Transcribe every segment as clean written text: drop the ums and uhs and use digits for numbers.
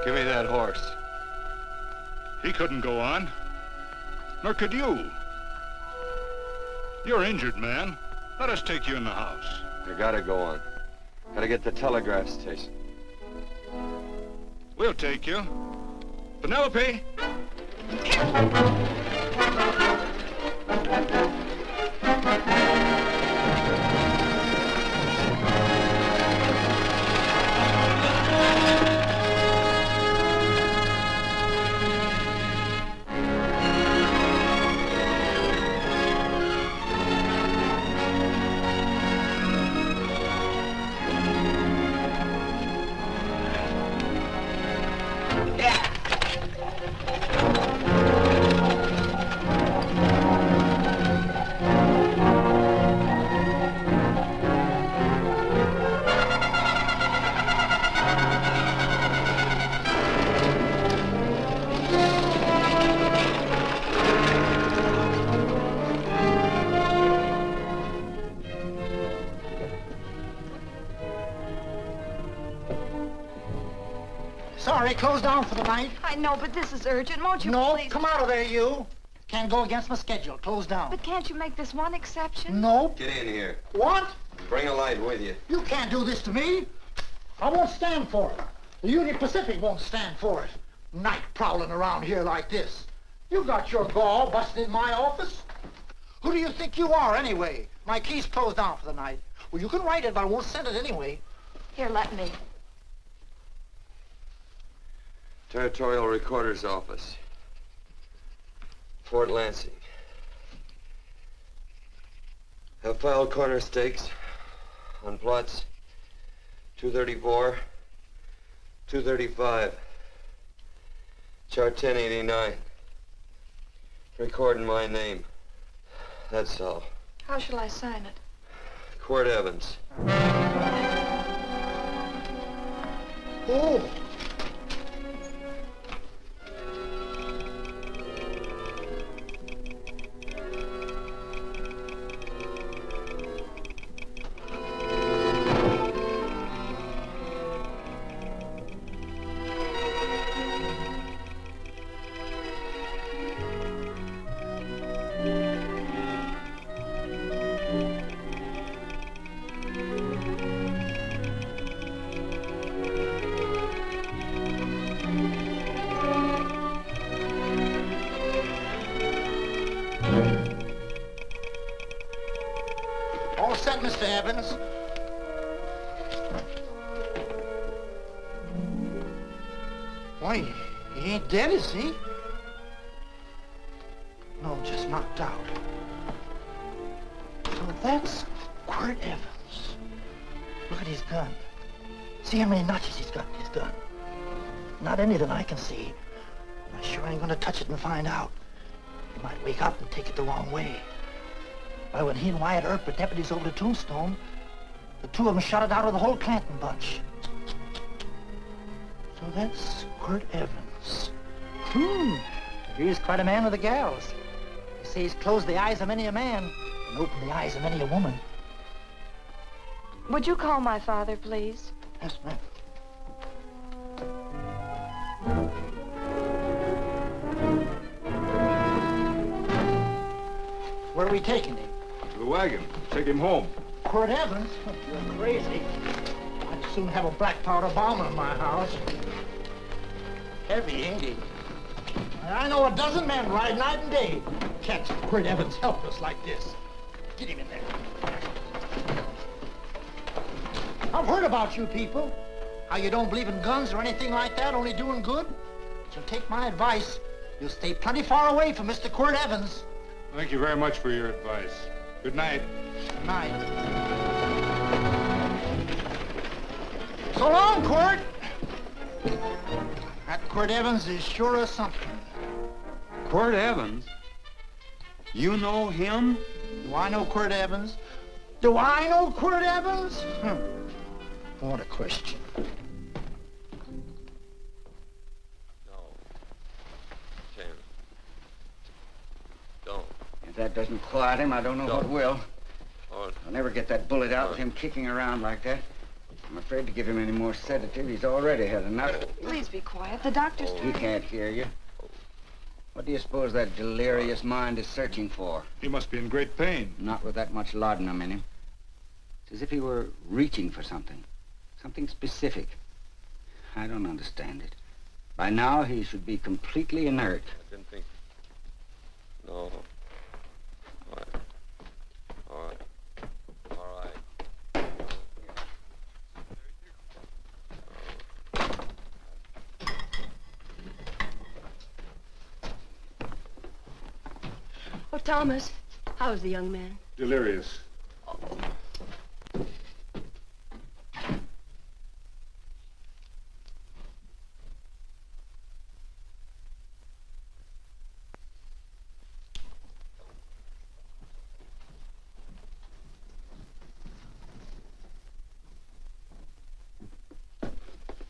Give me that horse. He couldn't go on. Nor could you. You're injured, man. Let us take you in the house. I gotta go on. Gotta get to the telegraph station. We'll take you. Penelope! Sorry, closed down for the night. I know, but this is urgent. Won't you No, please? come out of there, you. Can't go against my schedule. Closed down. But can't you make this one exception? No. Get in here. What? Bring a light with you. You can't do this to me. I won't stand for it. The Union Pacific won't stand for it. Night prowling around here like this. You got your gall busting in my office. Who do you think you are, anyway? My key's closed down for the night. Well, you can write it, but I won't send it anyway. Here, let me. Territorial Recorder's Office. Fort Lansing. Have filed corner stakes on plots 234, 235, chart 1089. Recording my name. That's all. How shall I sign it? Quirt Evans. Oh. set, Mr. Evans. Why, he ain't dead, is he? No, just knocked out. So that's Quirt Evans. Look at his gun. See how many notches he's got in his gun. Not any that I can see. I sure ain't gonna touch it and find out. He might wake up and take it the wrong way. Why, when he and Wyatt Earp were deputies over the Tombstone, the two of them shot it out of the whole Clanton bunch. So that's Quirt Evans. He's quite a man with the gals. They say he's closed the eyes of many a man and opened the eyes of many a woman. Would you call my father, please? Yes, ma'am. Where are we taking him? To the wagon. Take him home. Quirt Evans? You're crazy. I'd soon have a black powder bomb in my house. Heavy, ain't he? I know a dozen men ride night and day. Catch Quirt Evans helpless like this. Get him in there. I've heard about you people. How you don't believe in guns or anything like that, only doing good. So take my advice. You'll stay plenty far away from Mr. Quirt Evans. Thank you very much for your advice. Good night. Good night. So long, Quirt. That Quirt Evans is sure a something. Quirt Evans? You know him? Do I know Quirt Evans? Do I know Quirt Evans? What a question. No. Tim. Don't. If that doesn't quiet him, I don't know what will. Oh, I'll never get that bullet out with him kicking around like that. I'm afraid to give him any more sedative. He's already had enough. Please be quiet. The doctor's He can't hear you. What do you suppose that delirious mind is searching for? He must be in great pain. Not with that much laudanum in him. It's as if he were reaching for something. Something specific. I don't understand it. By now, he should be completely inert. I didn't think. No. All right. All right. All right. Oh, Thomas, how's the young man? Delirious.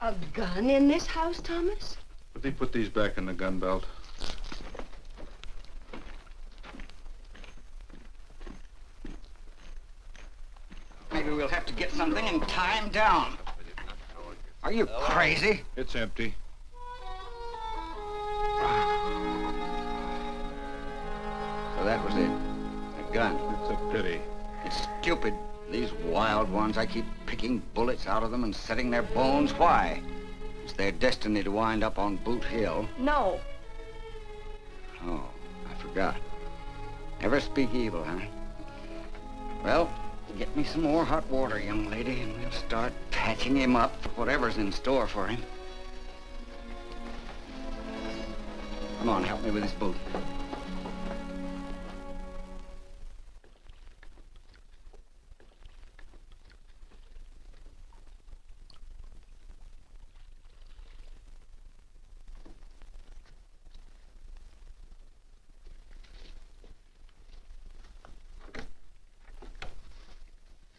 A gun in this house, Thomas? But they put these back in the gun belt. Maybe we'll have to get something and tie him down. Are you crazy? It's empty. So that was it. A gun. It's a pity. It's stupid. These wild ones, I keep picking bullets out of them and setting their bones. Why? It's their destiny to wind up on Boot Hill. No. Oh, I forgot. Never speak evil, huh? Well, get me some more hot water, young lady, and we'll start patching him up for whatever's in store for him. Come on, help me with his boot.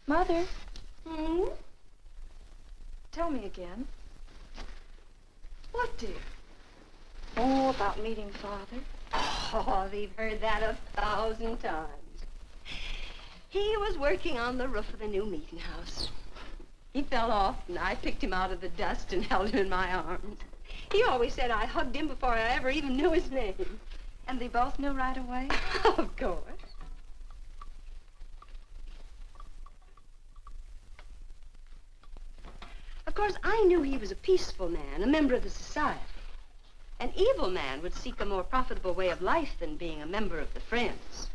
Mother? Tell me again. What, dear? Oh, about meeting Father. Oh, we've heard that 1,000 times. He was working on the roof of the new meeting house. He fell off, and I picked him out of the dust and held him in my arms. He always said I hugged him before I ever even knew his name. And they both knew right away? Of course. Of course, I knew he was a peaceful man, a member of the society. An evil man would seek a more profitable way of life than being a member of the Friends.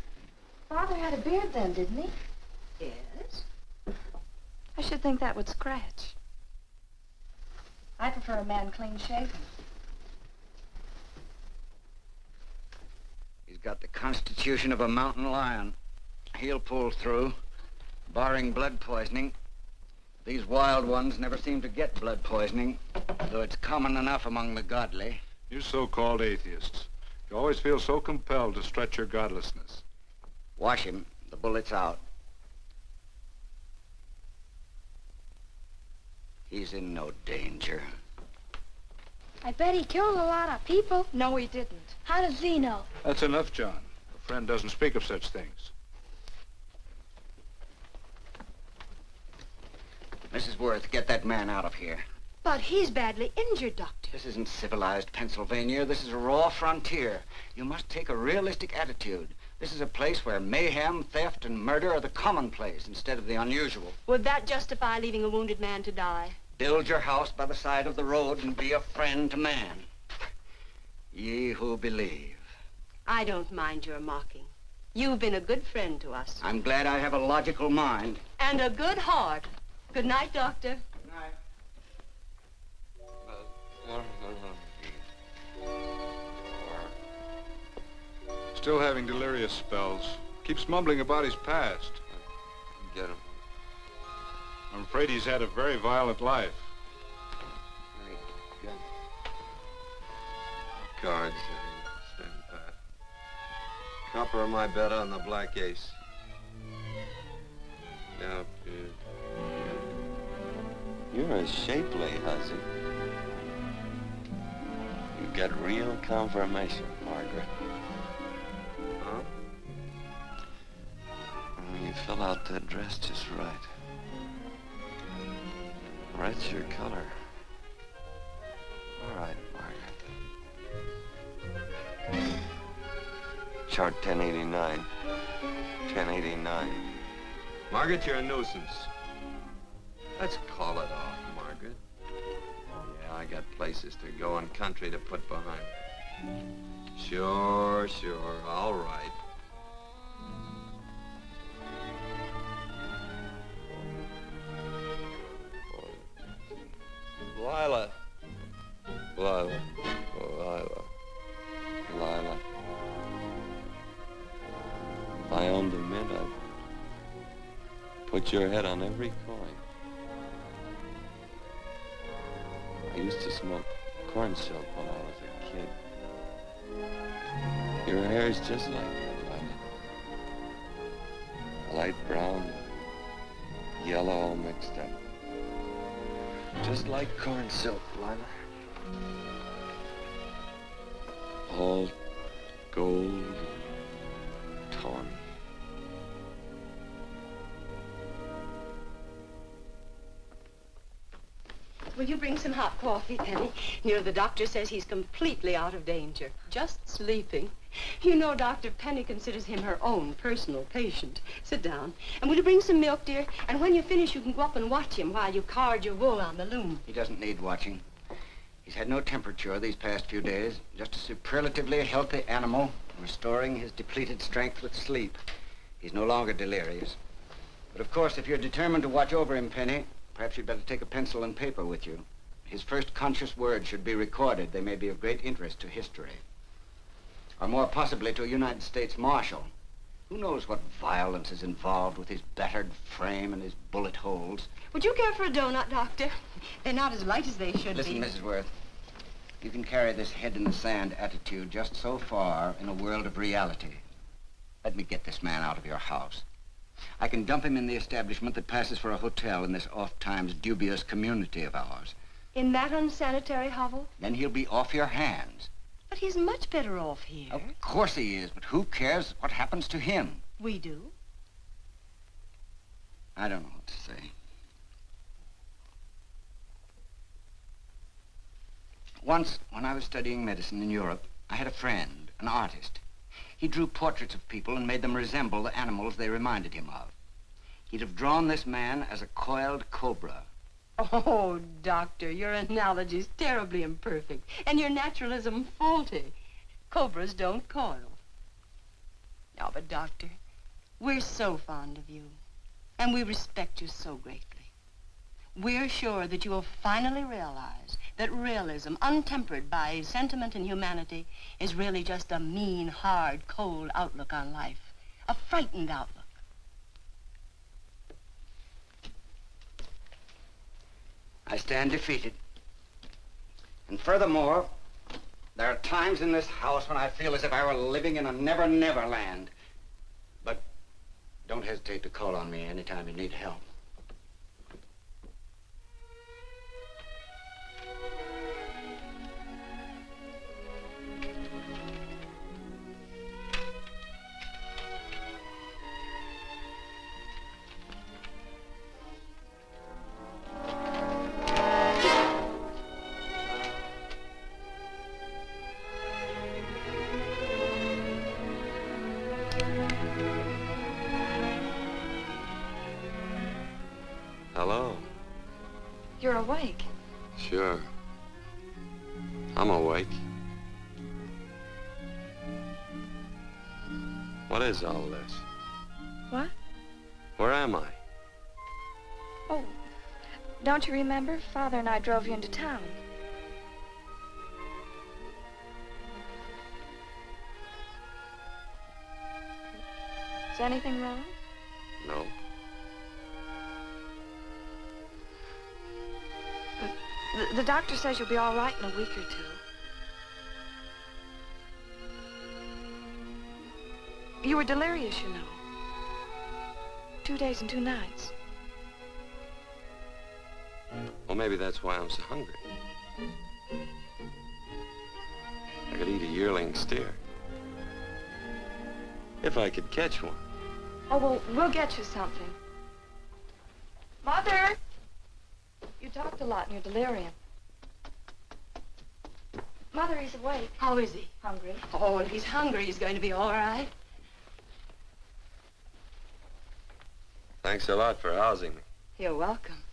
Father had a beard then, didn't he? Yes. should think that would scratch. I prefer a man clean shaven. He's got the constitution of a mountain lion. He'll pull through, barring blood poisoning. These wild ones never seem to get blood poisoning, though it's common enough among the godly. You so-called atheists. You always feel so compelled to stretch your godlessness. Wash him. The bullet's out. He's in no danger. I bet he killed a lot of people. No, he didn't. How does he know? That's enough, John. A friend doesn't speak of such things. Mrs. Worth, get that man out of here. But he's badly injured, Doctor. This isn't civilized Pennsylvania. This is a raw frontier. You must take a realistic attitude. This is a place where mayhem, theft, and murder are the commonplace instead of the unusual. Would that justify leaving a wounded man to die? Build your house by the side of the road and be a friend to man. Ye who believe. I don't mind your mocking. You've been a good friend to us. I'm glad I have a logical mind. And a good heart. Good night, Doctor. Good night. Still having delirious spells. Keeps mumbling about his past. Get him. I'm afraid he's had a very violent life. Cards. Stand pat. Copper on my bet on the black ace. Now, you're a shapely hussy. You got real confirmation, Margaret. Huh? You fill out that dress just right. Red's your color. All right, Margaret. Chart 1089. 1089. Margaret, you're a nuisance. Let's call it off, Margaret. Yeah, I got places to go and country to put behind. Sure, all right. Lila. If I owned a mint, I'd put your head on every coin. I used to smoke corn silk when I was a kid. Your hair's just like that, Lila. Light brown, yellow all mixed up. Just like corn silk, Lila. All gold, tawny. Will you bring some hot coffee, Penny? You know, the doctor says he's completely out of danger. Just sleeping. You know, Dr. Penny considers him her own personal patient. Sit down. And will you bring some milk, dear? And when you finish, you can go up and watch him while you card your wool on the loom. He doesn't need watching. He's had no temperature these past few days. Just a superlatively healthy animal, restoring his depleted strength with sleep. He's no longer delirious. But of course, if you're determined to watch over him, Penny, perhaps you'd better take a pencil and paper with you. His first conscious words should be recorded. They may be of great interest to history. Or more possibly to a United States Marshal. Who knows what violence is involved with his battered frame and his bullet holes. Would you care for a donut, Doctor? They're not as light as they should Listen, be. Mrs. Worth. You can carry this head-in-the-sand attitude just so far in a world of reality. Let me get this man out of your house. I can dump him in the establishment that passes for a hotel in this oft-times dubious community of ours. In that unsanitary hovel? Then he'll be off your hands. But he's much better off here. Of course he is, but who cares what happens to him? We do. I don't know what to say. Once, when I was studying medicine in Europe, I had a friend, an artist. He drew portraits of people and made them resemble the animals they reminded him of. He'd have drawn this man as a coiled cobra. Oh, Doctor, your analogy's terribly imperfect, and your naturalism faulty. Cobras don't coil. No, but Doctor, we're so fond of you, and we respect you so greatly. we're sure that you will finally realize that realism, untempered by sentiment and humanity, is really just a mean, hard, cold outlook on life. A frightened outlook. I stand defeated. And furthermore, there are times in this house when I feel as if I were living in a never-never land. But don't hesitate to call on me anytime you need help. Hello. You're awake. Sure. I'm awake. What is all this? What? Where am I? Oh, don't you remember? Father and I drove you into town. Is anything wrong? No. The doctor says you'll be all right in a week or two. You were delirious, you know. 2 days and 2 nights. Well, maybe that's why I'm so hungry. I could eat a yearling steer. If I could catch one. Oh, well, we'll get you something. Mother! You talked a lot in your delirium. Mother, he's awake. How is he? Hungry. Oh, if he's hungry, he's going to be all right. Thanks a lot for housing me. You're welcome.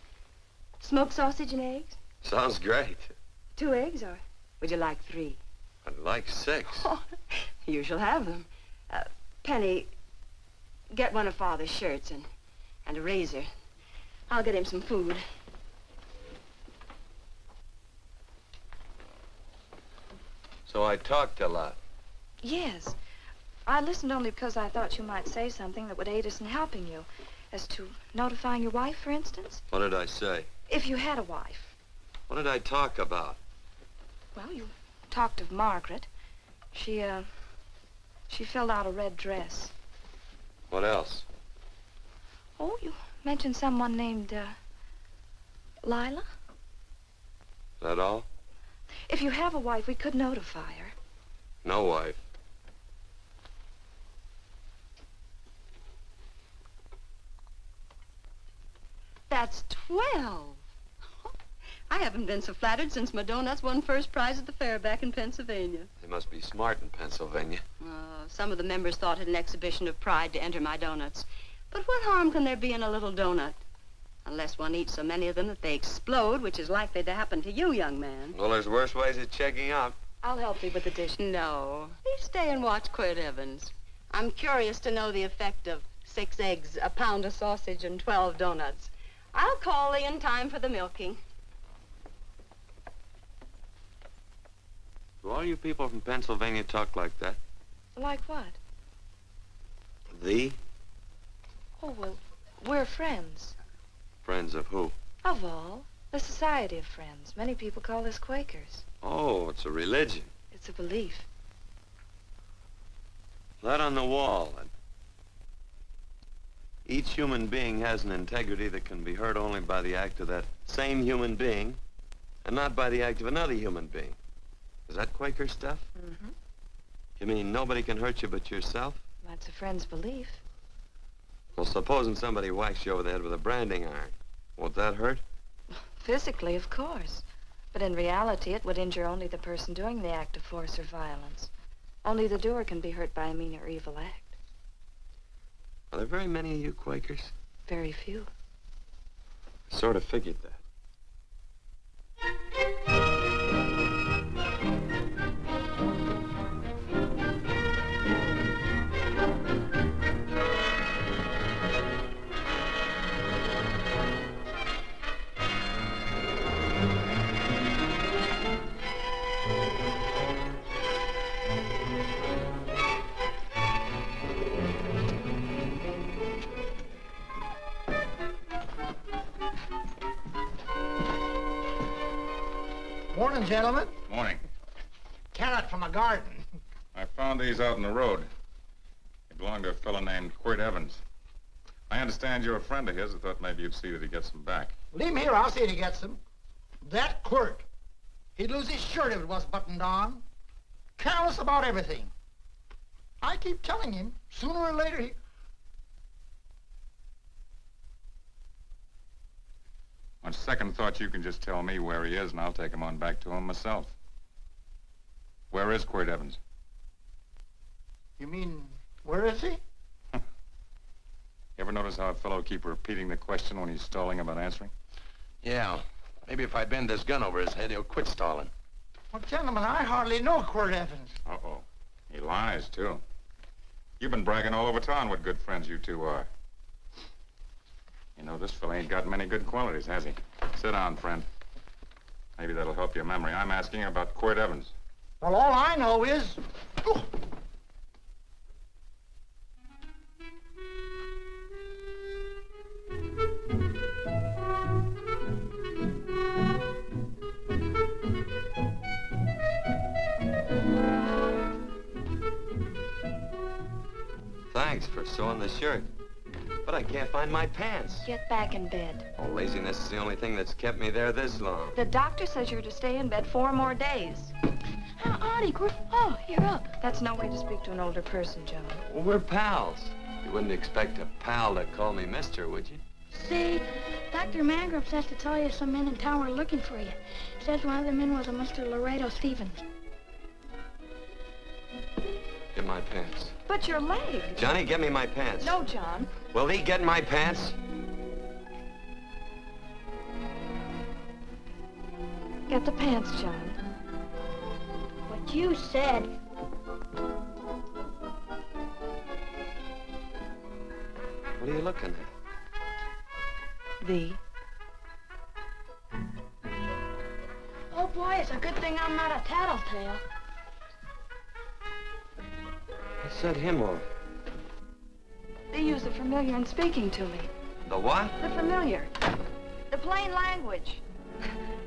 Smoked sausage and eggs? Sounds great. 2 eggs, or would you like 3? I'd like 6. Oh, you shall have them. Penny, get one of Father's shirts and a razor. I'll get him some food. So I talked a lot. Yes. I listened only because I thought you might say something that would aid us in helping you. As to notifying your wife, for instance. What did I say? If you had a wife. What did I talk about? Well, you talked of Margaret. She filled out a red dress. What else? Oh, you mentioned someone named, Lila? Is that all? If you have a wife, we could notify her. No wife. That's 12. I haven't been so flattered since my donuts won first prize at the fair back in Pennsylvania. They must be smart in Pennsylvania. Some of the members thought it an exhibition of pride to enter my donuts. But what harm can there be in a little donut? Unless one eats so many of them that they explode, which is likely to happen to you, young man. Well, there's worse ways of checking out. I'll help you with the dish. No. You stay and watch Quirt Evans. I'm curious to know the effect of 6 eggs, a pound of sausage, and 12 donuts. I'll call thee in time for the milking. Do all you people from Pennsylvania talk like that? Like what? Thee? Oh, well, we're friends. Friends of who? Of all. The Society of Friends. Many people call us Quakers. Oh, it's a religion. It's a belief. That on the wall. Each human being has an integrity that can be hurt only by the act of that same human being, and not by the act of another human being. Is that Quaker stuff? Mm-hmm. You mean nobody can hurt you but yourself? That's a friend's belief. Well, supposing somebody whacks you over the head with a branding iron. Won't that hurt? Physically, of course. But in reality, it would injure only the person doing the act of force or violence. Only the doer can be hurt by a mean or evil act. Are there very many of you Quakers? Very few. I sort of figured that. Morning, gentlemen. Morning. Carrot from a garden. I found these out in the road. They belong to a fellow named Quirt Evans. I understand you're a friend of his. I thought maybe you'd see that he gets them back. Leave him here. I'll see if he gets them. That Quirt. He'd lose his shirt if it was buttoned on. Careless about everything. I keep telling him, sooner or later he... On second thought, you can just tell me where he is, and I'll take him on back to him myself. Where is Quirt Evans? You mean, where is he? You ever notice how a fellow keep repeating the question when he's stalling about answering? Yeah. Maybe if I bend this gun over his head, he'll quit stalling. Well, gentlemen, I hardly know Quirt Evans. Uh-oh. He lies, too. You've been bragging all over town what good friends you two are. You know, this fella ain't got many good qualities, has he? Sit down, friend. Maybe that'll help your memory. I'm asking about Quirt Evans. Well, all I know is... Oh. Thanks for sewing the shirt. But I can't find my pants. Get back in bed. Oh, laziness is the only thing that's kept me there this long. The doctor says you're to stay in bed 4 more days. Howdy, Quirt. Oh, you're up. That's no way to speak to an older person, John. Well, we're pals. You wouldn't expect a pal to call me mister, would you? See, Dr. Mangrum says to tell you some men in town were looking for you. Says one of the men was a Mr. Laredo Stevens. Get my pants. But your leg. Johnny, get me my pants. No, John. Will he get my pants? Get the pants, John. What you said. What are you looking at? The. Oh, boy, it's a good thing I'm not a tattletale. What set him off? They use the familiar in speaking to me. The what? The familiar. The plain language.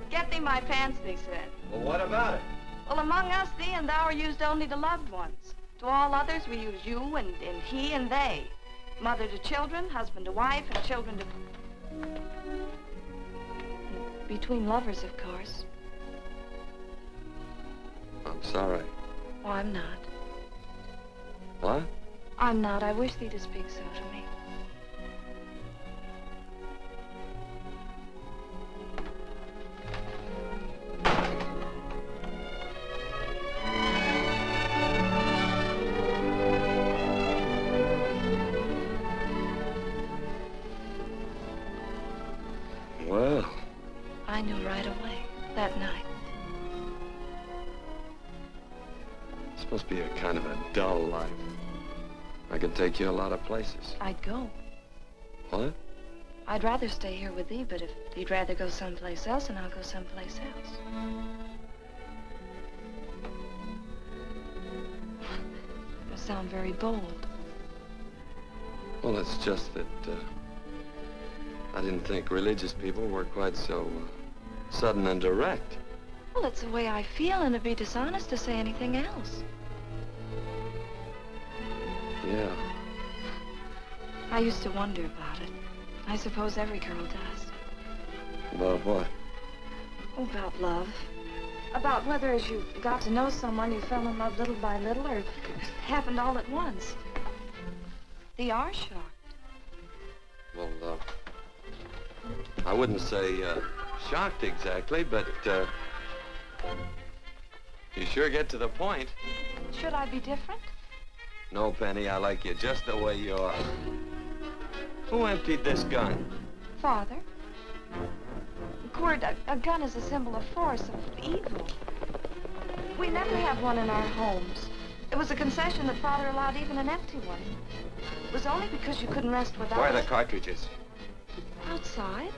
Get thee my pants, they said. Well, what about it? Well, among us, thee and thou are used only to loved ones. To all others, we use you and he and they. Mother to children, husband to wife, and children to... Between lovers, of course. I'm sorry. Oh, I'm not. What? I'm not. I wish thee to speak so to me. Well. I knew right away, that night. It's supposed to be a kind of a dull life. I could take you a lot of places. I'd go. What? I'd rather stay here with thee, but if you'd rather go someplace else, then I'll go someplace else. You sound very bold. Well, it's just that, I didn't think religious people were quite so sudden and direct. Well, it's the way I feel, and it'd be dishonest to say anything else. Yeah. I used to wonder about it. I suppose every girl does. About what? Oh, about love. About whether as you got to know someone, you fell in love little by little, or it happened all at once. They are shocked. Well, I wouldn't say shocked exactly, but you sure get to the point. Should I be different? No, Penny, I like you just the way you are. Who emptied this gun? Father. Quirt, a gun is a symbol of force, of evil. We never have one in our homes. It was a concession that Father allowed even an empty one. It was only because you couldn't rest without Where are the it. cartridges? Outside.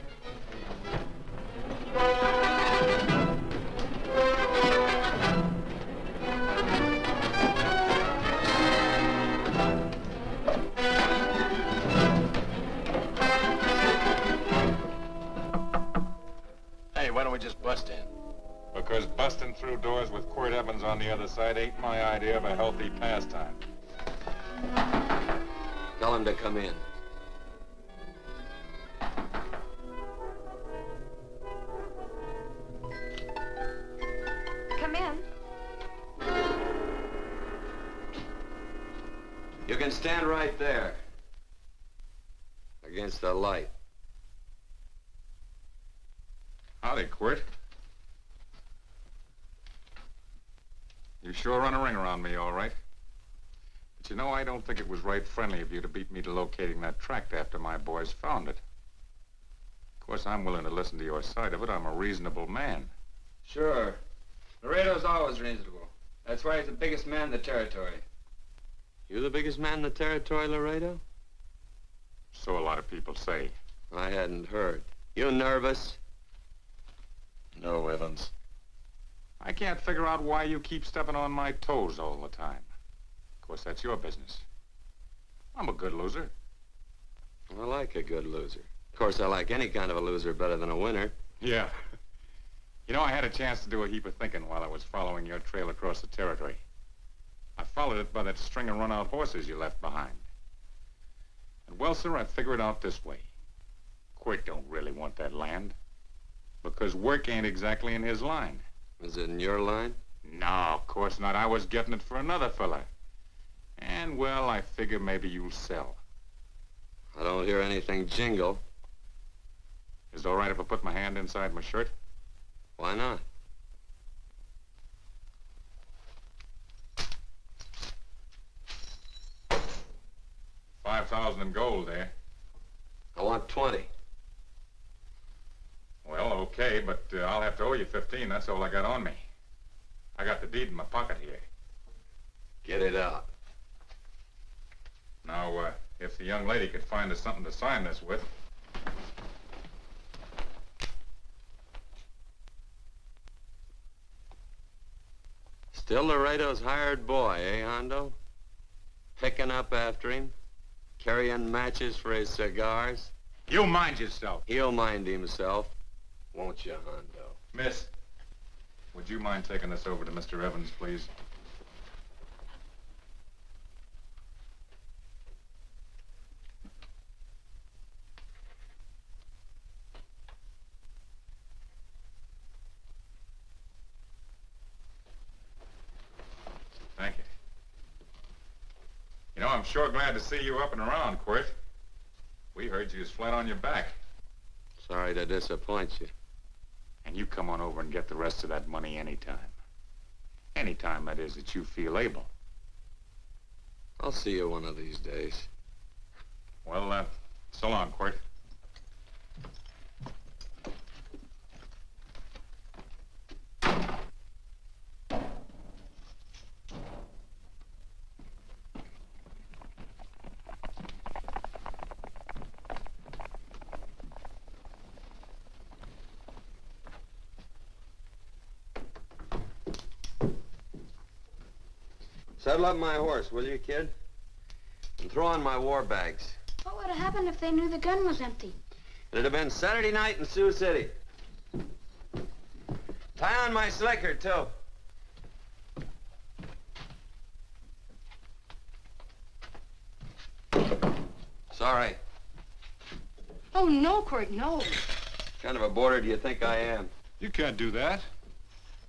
Hey, why don't we just bust in? For Because busting through doors with Quirt Evans on the other side ain't my idea of a healthy pastime. Tell him to come in. Come in. You can stand right there. Against the light. Howdy, Quirt. You sure run a ring around me, all right. But you know, I don't think it was right friendly of you to beat me to locating that tract after my boys found it. Of course, I'm willing to listen to your side of it. I'm a reasonable man. Sure. Laredo's always reasonable. That's why he's the biggest man in the territory. You the biggest man in the territory, Laredo? So a lot of people say. I hadn't heard. You nervous? No, Evans. I can't figure out why you keep stepping on my toes all the time. Of course, that's your business. I'm a good loser. I like a good loser. Of course, I like any kind of a loser better than a winner. Yeah. You know, I had a chance to do a heap of thinking while I was following your trail across the territory. I followed it by that string of run-out horses you left behind. And, well, sir, I figured it out this way. Quirt don't really want that land. Because work ain't exactly in his line. Is it in your line? No, of course not. I was getting it for another fella. And, well, I figure maybe you'll sell. I don't hear anything jingle. Is it all right if I put my hand inside my shirt? Why not? $5,000 in gold there. I want 20. Well, okay, but I'll have to owe you 15. That's all I got on me. I got the deed in my pocket here. Get it out. Now, if the young lady could find us something to sign this with. Still Laredo's hired boy, eh, Hondo? Picking up after him? Carrying matches for his cigars? You mind yourself. He'll mind himself. Won't you, Hondo? Miss, would you mind taking this over to Mr. Evans, please? Thank you. You know, I'm sure glad to see you up and around, Quirt. We heard you was flat on your back. Sorry to disappoint you. And you come on over and get the rest of that money anytime. Anytime, that is, that you feel able. I'll see you one of these days. Well, so long, Quirt. Saddle up my horse, will you, kid? And throw on my war bags. What would have happened if they knew the gun was empty? It'd have been Saturday night in Sioux City. Tie on my slicker, too. Sorry. Oh, no, Quirt, no. What kind of a boarder do you think I am? You can't do that.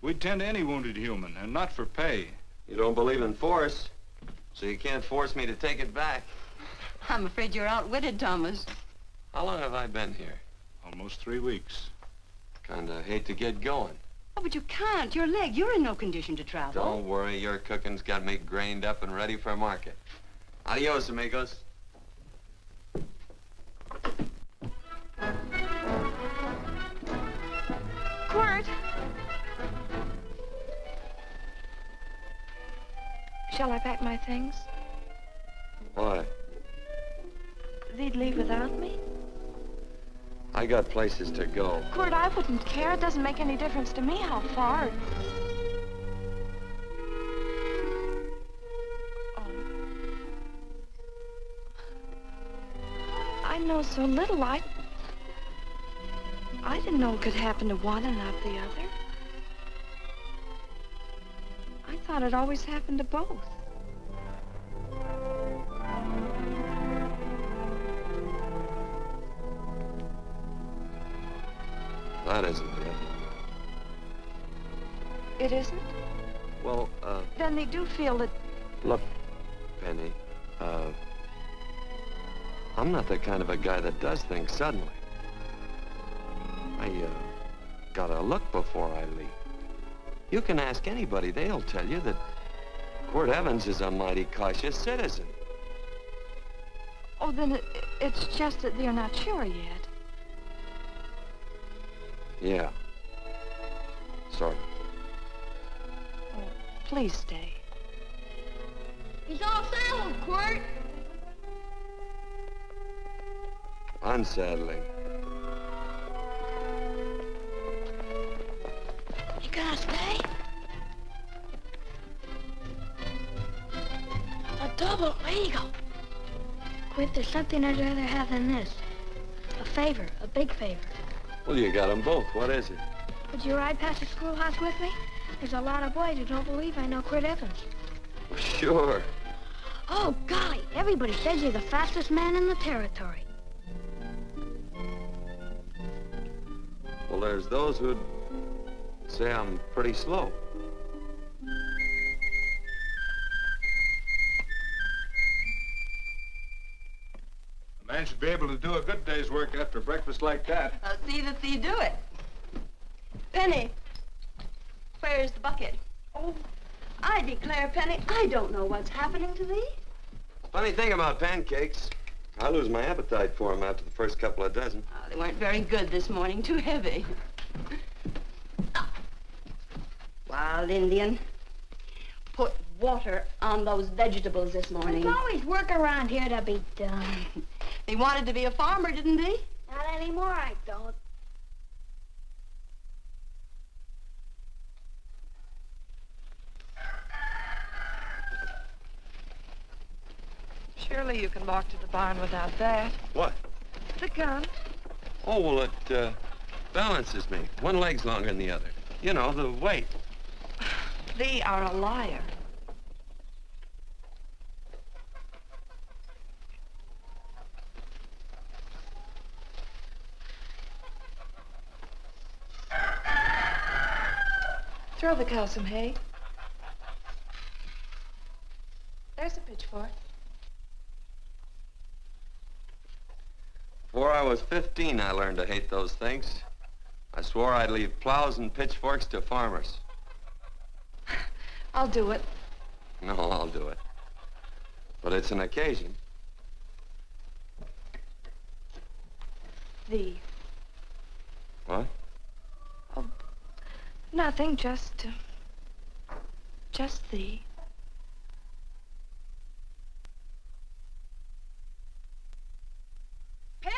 We'd tend to any wounded human, and not for pay. You don't believe in force, so you can't force me to take it back. I'm afraid you're outwitted, Thomas. How long have I been here? Almost 3 weeks. Kinda hate to get going. Oh, but you can't. Your leg, you're in no condition to travel. Don't worry, your cooking's got me grained up and ready for market. Adios, amigos. Quirt. Shall I pack my things? Why? They'd leave without me? I got places to go. Quirt, I wouldn't care. It doesn't make any difference to me how far. Oh. I know so little. I didn't know it could happen to one and not the other. thought it always happened to both. That isn't it. It isn't? Well, Then they do feel that... look, Penny, I'm not the kind of a guy that does things suddenly. I, gotta look before I leap. You can ask anybody, they'll tell you that Quirt Evans is a mighty cautious citizen. Oh, then it's just that they're not sure yet. Yeah. Sort of. Oh, please stay. He's all settled, Quirt. Unsettling. You gonna stay? A double eagle. Quirt, there's something I'd rather have than this. A favor, a big favor. Well, you got them both. What is it? Would you ride past the schoolhouse with me? There's a lot of boys who don't believe I know Quirt Evans. Sure. Oh, golly, everybody says you're the fastest man in the territory. Well, there's those who'd say I'm pretty slow. A man should be able to do a good day's work after breakfast like that. I'll see that thee do it. Penny, where's the bucket? Oh, I declare, Penny, I don't know what's happening to thee. Funny thing about pancakes, I lose my appetite for them after the first couple of dozen. Oh, they weren't very good this morning, too heavy. Wild Indian, put water on those vegetables this morning. There's always work around here to be done. He wanted to be a farmer, didn't he? Not anymore, I don't. Surely you can walk to the barn without that. What? The gun. Oh, well, it balances me. One leg's longer than the other. You know, the weight. Thee are a liar. Throw the cow some hay. There's a pitchfork. Before I was 15, I learned to hate those things. I swore I'd leave plows and pitchforks to farmers. I'll do it. No, I'll do it. But it's an occasion. Thee. What? Oh, nothing, just thee. Penny!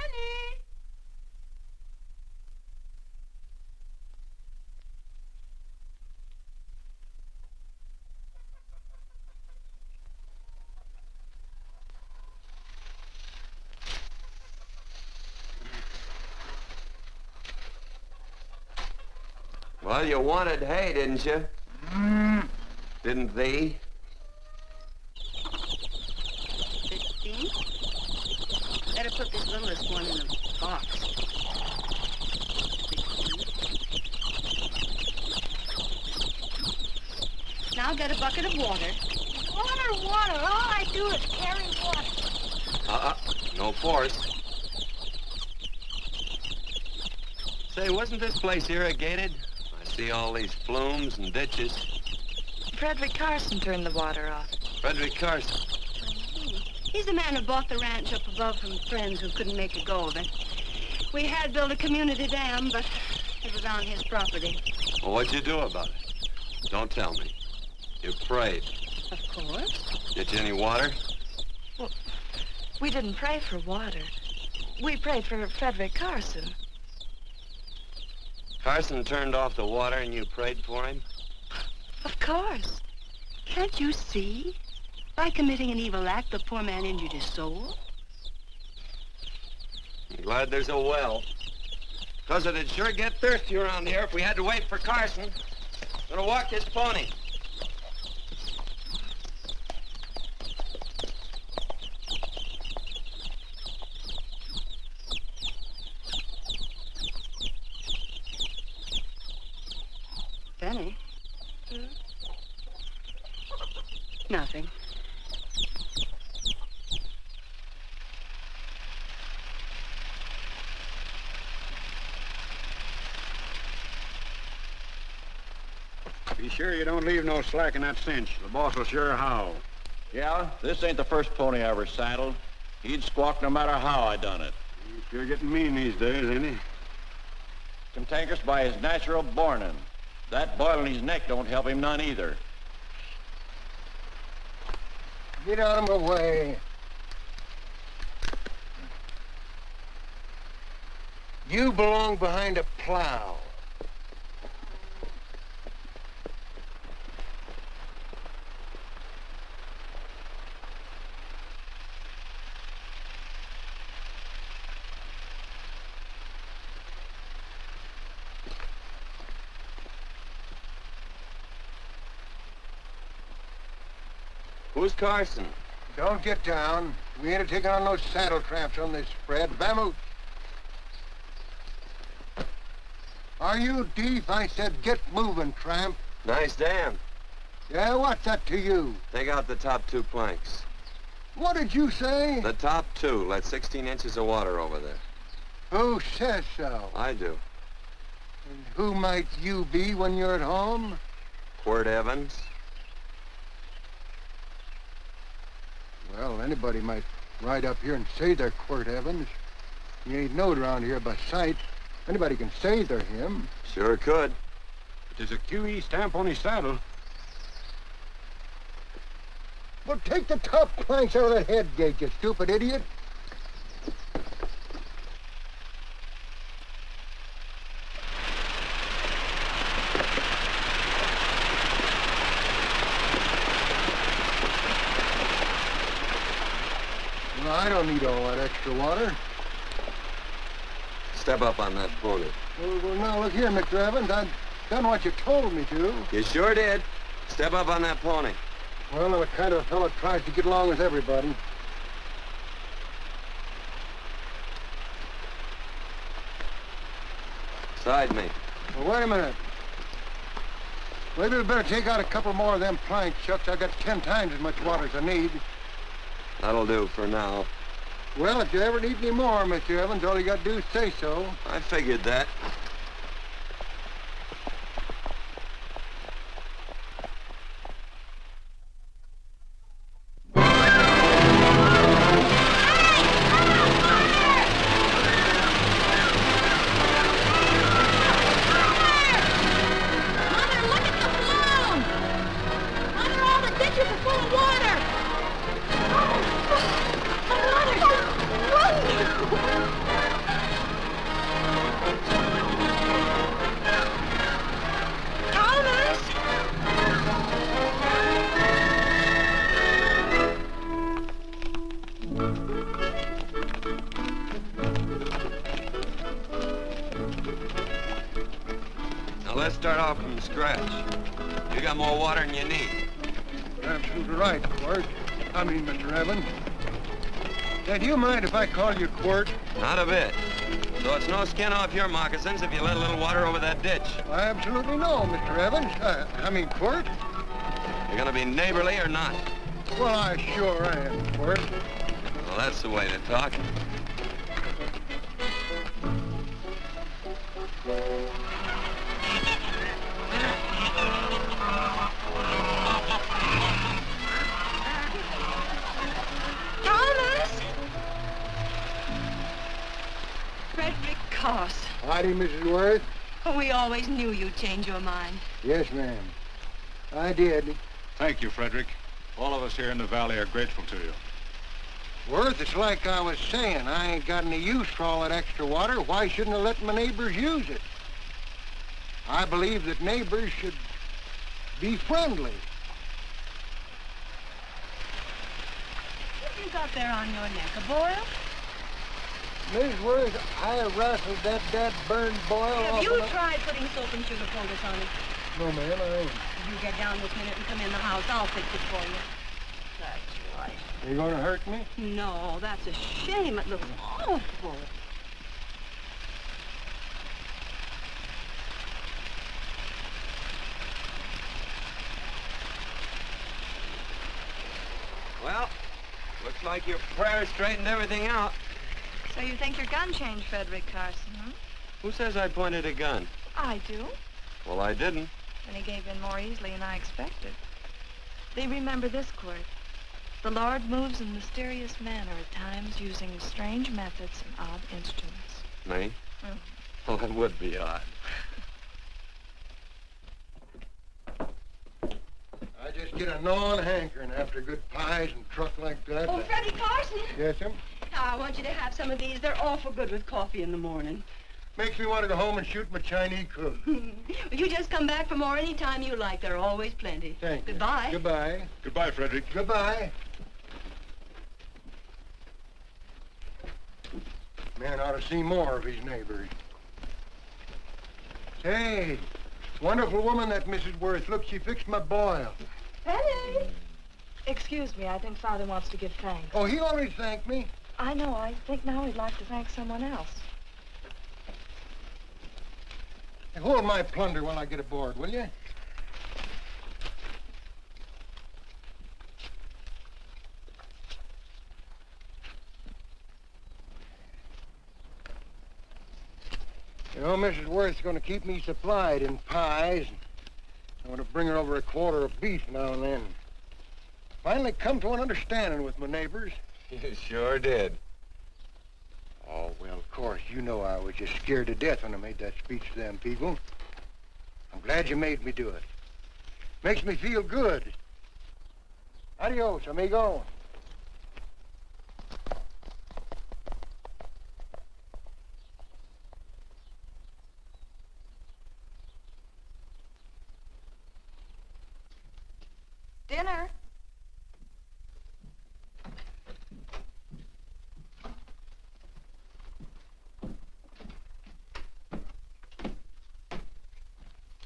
Well, you wanted hay, didn't you? Didn't they? 15? Better put this littlest one in a box. 16. Now get a bucket of water. Water, water. All I do is carry water. No force. Say, wasn't this place irrigated? I see all these flumes and ditches. Frederick Carson turned the water off. Frederick Carson. He's the man who bought the ranch up above from friends who couldn't make a go of it. We had built a community dam, but it was on his property. Well, what'd you do about it? Don't tell me. You prayed. Of course. Get you any water? Well, we didn't pray for water. We prayed for Frederick Carson. Carson turned off the water and you prayed for him? Of course. Can't you see? By committing an evil act, the poor man injured his soul. I'm glad there's a well. 'Cause it'd sure get thirsty around here if we had to wait for Carson. Gonna walk this pony. Benny. Nothing. Be sure you don't leave no slack in that cinch. The boss will sure howl. Yeah, this ain't the first pony I ever saddled. He'd squawk no matter how I done it. He's sure getting mean these days, ain't he? Cantankerous by his natural bornin'. That boil in his neck don't help him none either. Get out of my way. You belong behind a plow. Who's Carson? Don't get down. We ain't taking on no saddle tramps on this spread. Vamoose. Are you deef? I said get moving, tramp. Nice dam. Yeah, what's that to you? Take out the top 2 planks. What did you say? The top 2. Let 16 inches of water over there. Who says so? I do. And who might you be when you're at home? Quirt Evans. Well, anybody might ride up here and say they're Quirt Evans. He ain't knowed around here by sight. Anybody can say they're him. Sure could. But there's a QE stamp on his saddle. Well, take the top planks out of that head gate, you stupid idiot. Well, I don't need all that extra water. Step up on that pony. Well, now, look here, Mr. Evans. I've done what you told me to. You sure did. Step up on that pony. Well, I'm the kind of fellow tries to get along with everybody. Side me. Well, wait a minute. Maybe we better take out a couple more of them planks, Chucks. I've got 10 times as much water as I need. That'll do for now. Well, if you ever need any more, Mr. Evans, all you got to do is say so. I figured that. Let's start off from scratch. You got more water than you need. You're absolutely right, Quirt. I mean, Mr. Evans. Say, do you mind if I call you Quirt? Not a bit. So it's no skin off your moccasins if you let a little water over that ditch. I absolutely know, Mr. Evans. I mean, Quirt. You're gonna be neighborly or not? Well, I sure am, Quirt. Well, that's the way to talk. Howdy, Mrs. Worth. Oh, we always knew you'd change your mind. Yes, ma'am. I did. Thank you, Frederick. All of us here in the valley are grateful to you. Worth, it's like I was saying. I ain't got any use for all that extra water. Why shouldn't I let my neighbors use it? I believe that neighbors should be friendly. What you got there on your neck, a boil? Miss Worth, I rustled that burned boil Have off you of my... tried putting soap and sugar poultice on it? No, ma'am, I ain't. You get down this minute and come in the house. I'll fix it for you. That's right. Are you gonna hurt me? No, that's a shame. It looks awful. like your prayers straightened everything out. So you think your gun changed Frederick Carson, huh? Who says I pointed a gun? I do. Well, I didn't. And he gave in more easily than I expected. They remember this, Quirt. The Lord moves in mysterious manner at times, using strange methods and odd instruments. Me? Mm. Well, that would be odd. I just get a gnawing hankering after good pies and truck like that. Oh, Freddie Carson. Yes, ma'am? I want you to have some of these. They're awful good with coffee in the morning. Makes me want to go home and shoot my Chinese cook. You just come back for more any time you like. There are always plenty. Thank you. Goodbye. Goodbye. Goodbye, Frederick. Goodbye. Man ought to see more of his neighbors. Say, wonderful woman, that Mrs. Worth. Look, she fixed my boil. Penny! Excuse me, I think Father wants to give thanks. Oh, he already thanked me. I know. I think now he'd like to thank someone else. Hey, hold my plunder while I get aboard, will you? You know, Mrs. Worth's going to keep me supplied in pies. I want to bring her over a quarter of beef now and then. Finally come to an understanding with my neighbors. You sure did. Oh, well, of course, you know I was just scared to death when I made that speech to them people. I'm glad you made me do it. Makes me feel good. Adios, amigo. Dinner.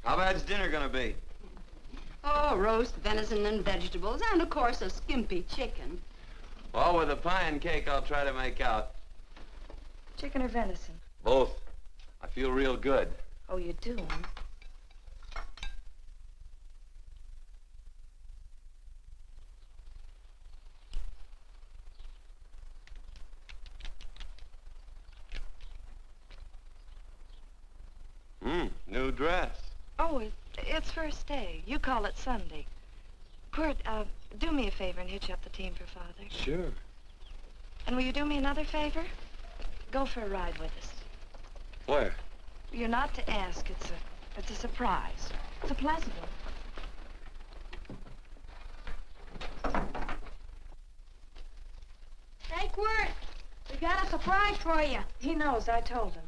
How bad's dinner gonna be? Oh, roast venison and vegetables, and of course a skimpy chicken. Well, with the pie and cake, I'll try to make out. Chicken or venison? Both. I feel real good. Oh, you do, huh? New dress. Oh, it's first day. You call it Sunday. Quirt, do me a favor and hitch up the team for Father. Sure. And will you do me another favor? Go for a ride with us. Where? You're not to ask. It's a surprise. It's a pleasant one. Hey, Quirt, we got a surprise for you. He knows. I told him.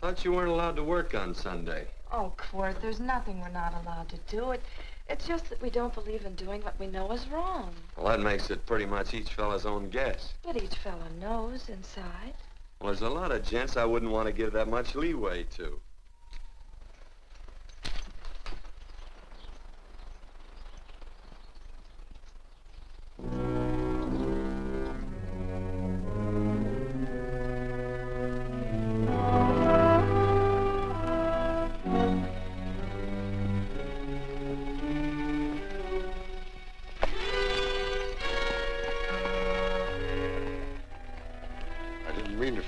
Thought you weren't allowed to work on Sunday. Oh, Quirt, there's nothing we're not allowed to do. It's just that we don't believe in doing what we know is wrong. Well, that makes it pretty much each fella's own guess. But each fellow knows inside. Well, there's a lot of gents I wouldn't want to give that much leeway to.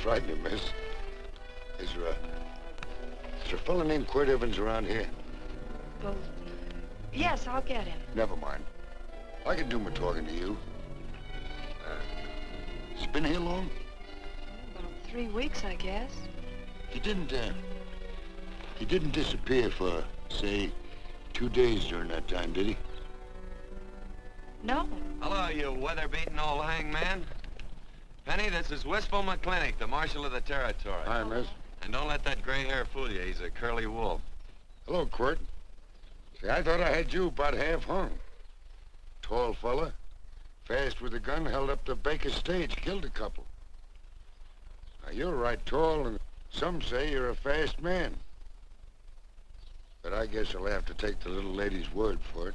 Frighten you, miss. Is there a fella named Quirt Evans around here? Well, yes, I'll get him. Never mind. I can do my talking to you. Has he been here long? About 3 weeks, I guess. He didn't disappear for, say, 2 days during that time, did he? No. Hello, you weather-beaten old hangman. Penny, this is Wistful McClintock, the Marshal of the Territory. Hi, miss. And don't let that gray hair fool you. He's a curly wolf. Hello, Quirt. See, I thought I had you about half hung. Tall fella, fast with a gun, held up the Baker stage, killed a couple. Now, you're right tall, and some say you're a fast man. But I guess I'll have to take the little lady's word for it.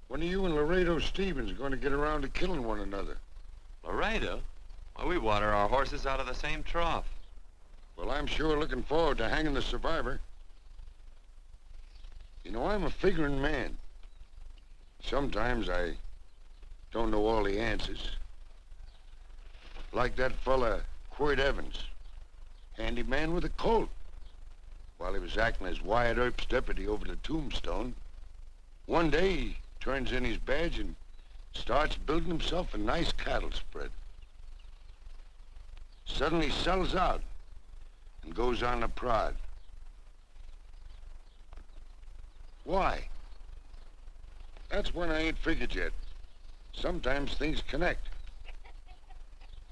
When are you and Laredo Stevens going to get around to killing one another? Laredo? Well, we water our horses out of the same trough. Well, I'm sure looking forward to hanging the survivor. You know, I'm a figuring man. Sometimes I don't know all the answers. Like that fella, Quirt Evans, handyman with a Colt. While he was acting as Wyatt Earp's deputy over the Tombstone, one day he turns in his badge and starts building himself a nice cattle spread. Suddenly sells out and goes on a prod. Why? That's when I ain't figured yet. Sometimes things connect.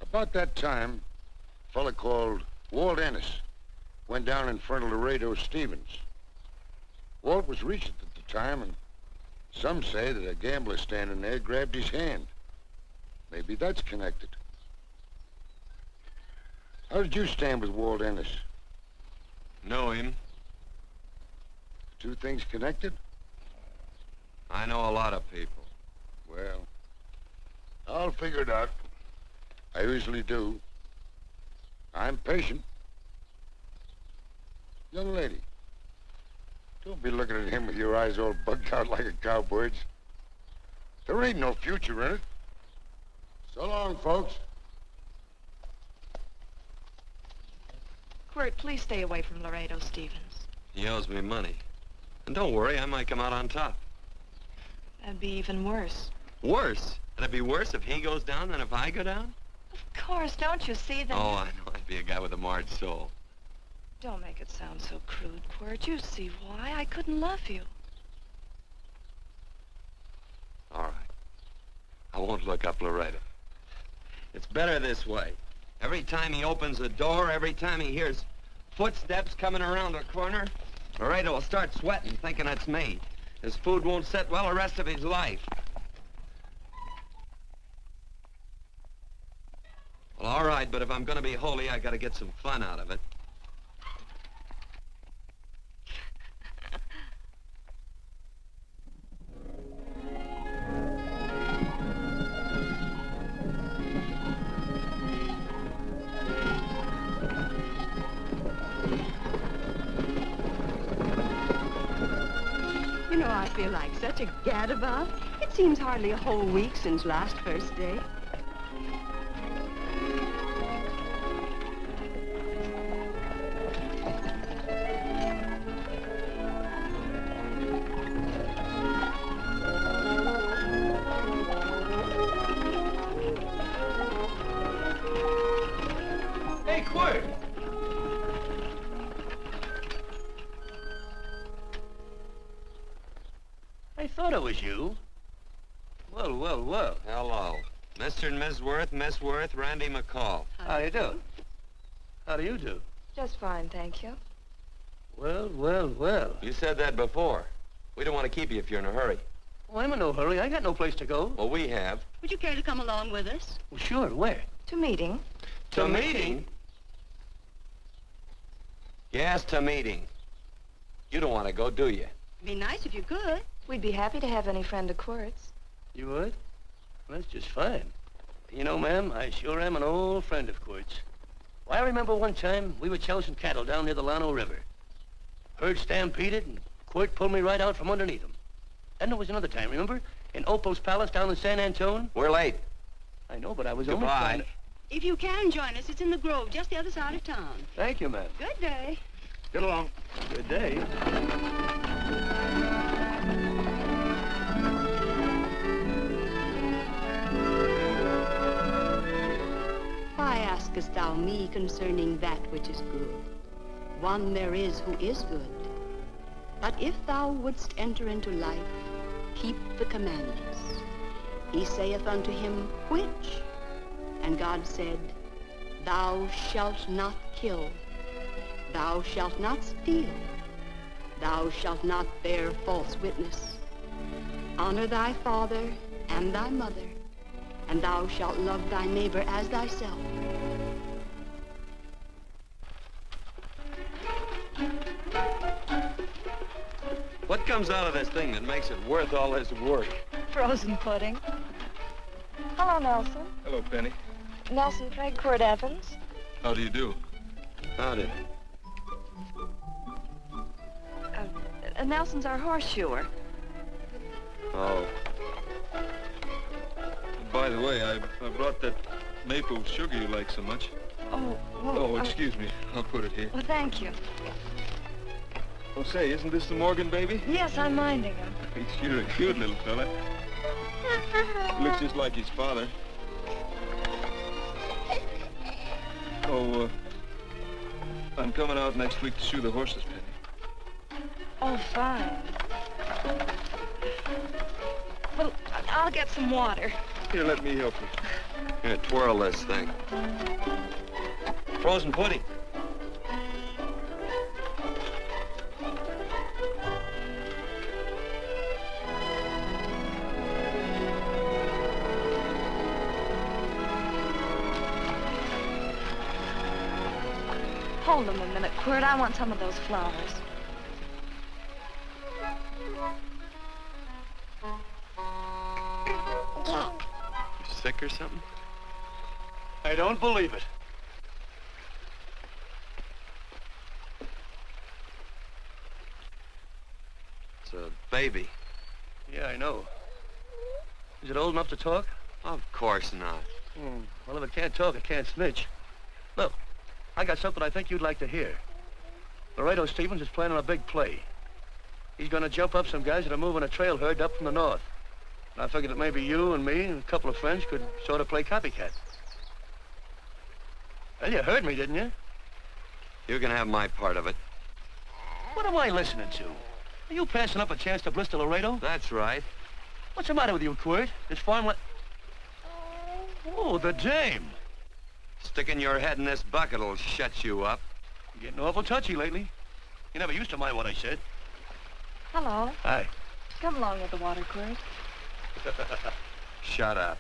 About that time, a fella called Walt Ennis went down in front of Laredo Stevens. Walt was Regent at the time, and some say that a gambler standing there grabbed his hand. Maybe that's connected. How did you stand with Walt Ennis? Know him. Two things connected? I know a lot of people. Well, I'll figure it out. I usually do. I'm patient. Young lady, don't be looking at him with your eyes all bugged out like a cowbird's. There ain't no future in it. So long, folks. Quirt, please stay away from Laredo Stevens. He owes me money. And don't worry, I might come out on top. That'd be even worse. Worse? It'd be worse if he goes down than if I go down? Of course, don't you see that? Oh, I know. I'd be a guy with a marred soul. Don't make it sound so crude, Quirt. You see why. I couldn't love you. All right. I won't look up Laredo. It's better this way. Every time he opens the door, every time he hears footsteps coming around the corner, Laredo will start sweating, thinking it's me. His food won't sit well the rest of his life. Well, all right, but if I'm gonna be holy, I gotta get some fun out of it. You know, I feel like such a gadabout. It seems hardly a whole week since last first day. Hey, Quirt! I thought it was you. Well, well, well. Hello. Mr. and Miss Worth, Randy McCall. How do you do? How do you do? Just fine, thank you. Well, well, well. You said that before. We don't want to keep you if you're in a hurry. Oh, I'm in no hurry. I got no place to go. Well, we have. Would you care to come along with us? Well, sure. Where? To meeting. To meeting? Yes, to meeting. You don't want to go, do you? It'd be nice if you could. We'd be happy to have any friend of Quirt's. You would? Well, that's just fine. You know, ma'am, I sure am an old friend of Quirt's. Why, I remember one time we were chousing cattle down near the Llano River. Herd stampeded, and Quirt pulled me right out from underneath him. Then there was another time, remember? In Opal's Palace down in San Antone? We're late. I know, but I was only Goodbye. trying to... If you can join us, it's in the Grove, just the other side of town. Thank you, ma'am. Good day. Get along. Good day. Why askest thou me concerning that which is good? One there is who is good. But if thou wouldst enter into life, keep the commandments. He saith unto him, which? And God said, thou shalt not kill. Thou shalt not steal. Thou shalt not bear false witness. Honor thy father and thy mother, and thou shalt love thy neighbor as thyself. What comes out of this thing that makes it worth all this work? Frozen pudding. Hello, Nelson. Hello, Penny. Nelson Craig, Quirt Evans. How do you do? Howdy. Nelson's our horseshoer. Oh. By the way, I brought that maple sugar you like so much. Oh, well... Oh, excuse me. I'll put it here. Well, thank you. Oh, say, isn't this the Morgan baby? Yes, I'm minding him. He's sure a cute little fella. Looks just like his father. Oh, I'm coming out next week to shoe the horses, Penny. Oh, fine. Well, I'll get some water. Here, let me help you. Here, twirl this thing. Frozen pudding. Hold them a minute, Quirt. I want some of those flowers. You sick or something? I don't believe it. It's a baby. Yeah, I know. Is it old enough to talk? Of course not. Well, if it can't talk, it can't snitch. Look, I got something I think you'd like to hear. Laredo Stevens is planning a big play. He's gonna jump up some guys that are moving a trail herd up from the north. And I figured that maybe you and me and a couple of friends could sort of play copycat. Well, you heard me, didn't you? You can have my part of it. What am I listening to? Are you passing up a chance to blister Laredo? That's right. What's the matter with you, Quirt? This farm Oh, the dame. Sticking your head in this bucket'll shut you up. You're getting awful touchy lately. You never used to mind what I said. Hello. Hi. Come along with the water, Quirt. Shut up.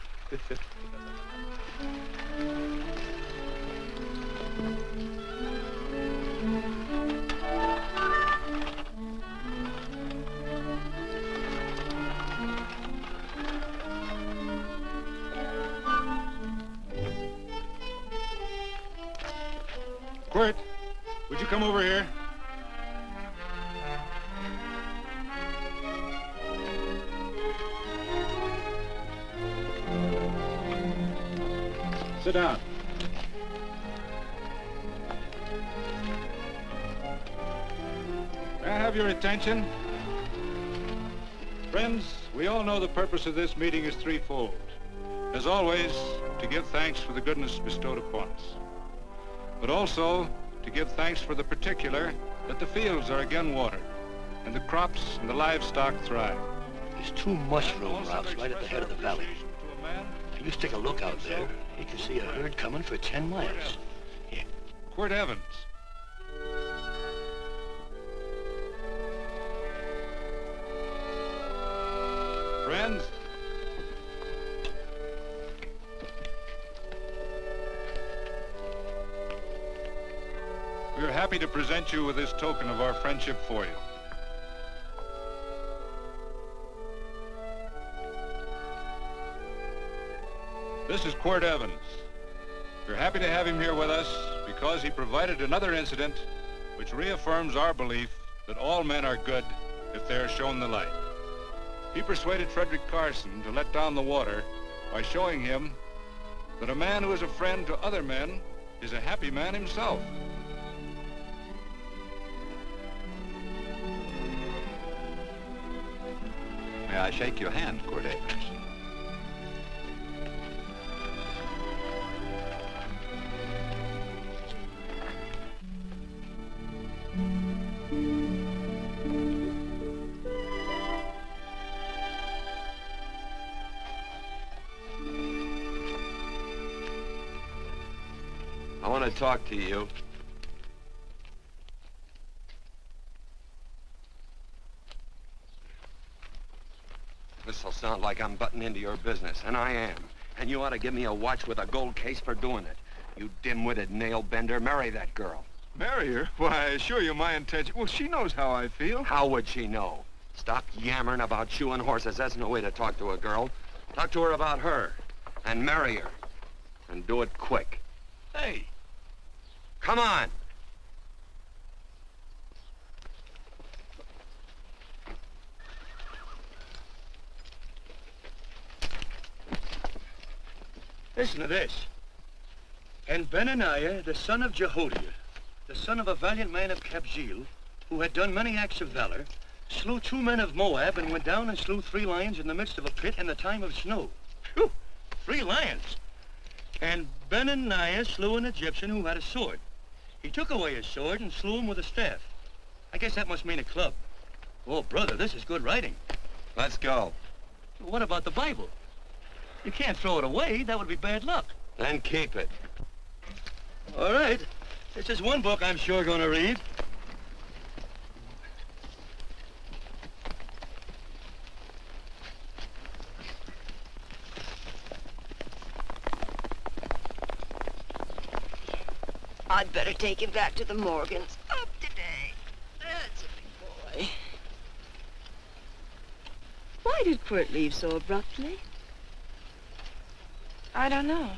Quirt, would you come over here? Sit down. May I have your attention? Friends, we all know the purpose of this meeting is threefold. As always, to give thanks for the goodness bestowed upon us, but also to give thanks for the particular that the fields are again watered and the crops and the livestock thrive. There's two mushroom rocks right at the head of the valley. If you stick a look out there, you can see a herd coming for 10 miles. Here. Quirt Evans. Friends, we are happy to present you with this token of our friendship for you. This is Quirt Evans. We're happy to have him here with us because he provided another incident which reaffirms our belief that all men are good if they are shown the light. He persuaded Frederick Carson to let down the water by showing him that a man who is a friend to other men is a happy man himself. May I shake your hand, Quirt Evans? I want to talk to you. This'll sound like I'm butting into your business, and I am. And you ought to give me a watch with a gold case for doing it. You dim-witted nail-bender, marry that girl. Marry her? Why, I assure you my intention... Well, she knows how I feel. How would she know? Stop yammering about shoeing horses. That's no way to talk to a girl. Talk to her about her, and marry her. And do it quick. Hey. Come on. Listen to this. And Benaniah, the son of Jehoiada, the son of a valiant man of Kabzeel, who had done many acts of valor, slew 2 men of Moab and went down and slew 3 lions in the midst of a pit in the time of snow. Phew! 3 lions. And Benaniah slew an Egyptian who had a sword. He took away his sword and slew him with a staff. I guess that must mean a club. Oh, brother, this is good writing. Let's go. What about the Bible? You can't throw it away. That would be bad luck. Then keep it. All right. This is one book I'm sure going to read. I'd better take him back to the Morgans. Up today. That's a big boy. Why did Quirt leave so abruptly? I don't know.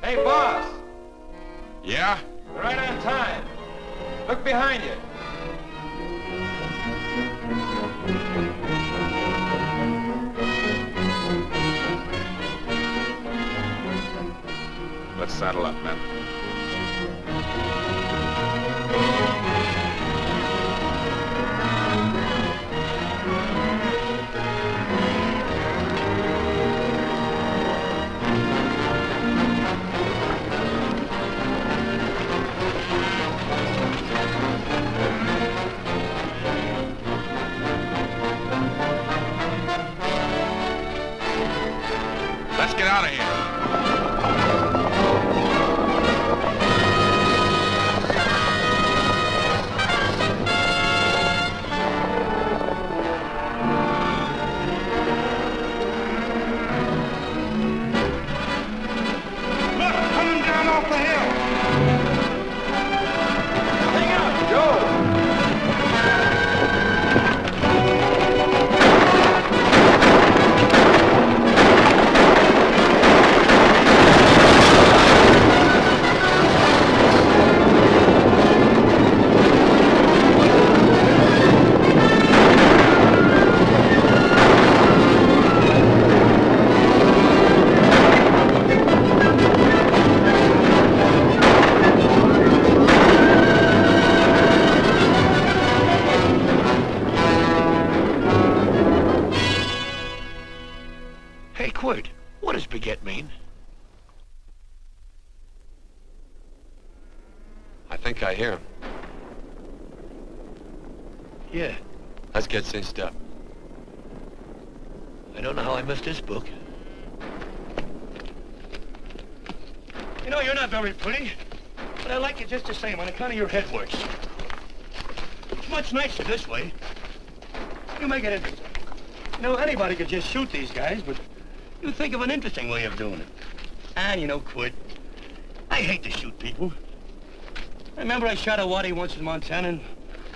Hey, boss. Yeah? You're right on time. Look behind you. Let's saddle up, men. Let's get out of here. Hey, Quirt, what does beget mean? I think I hear him. Yeah. Let's get cinched up. I don't know how I missed this book. You know, you're not very pretty, but I like you just the same on account of your head works. It's much nicer this way. You make it interesting. You know, anybody could just shoot these guys, but you think of an interesting way of doing it. And you know, Quirt, I hate to shoot people. I remember I shot a waddy once in Montana, and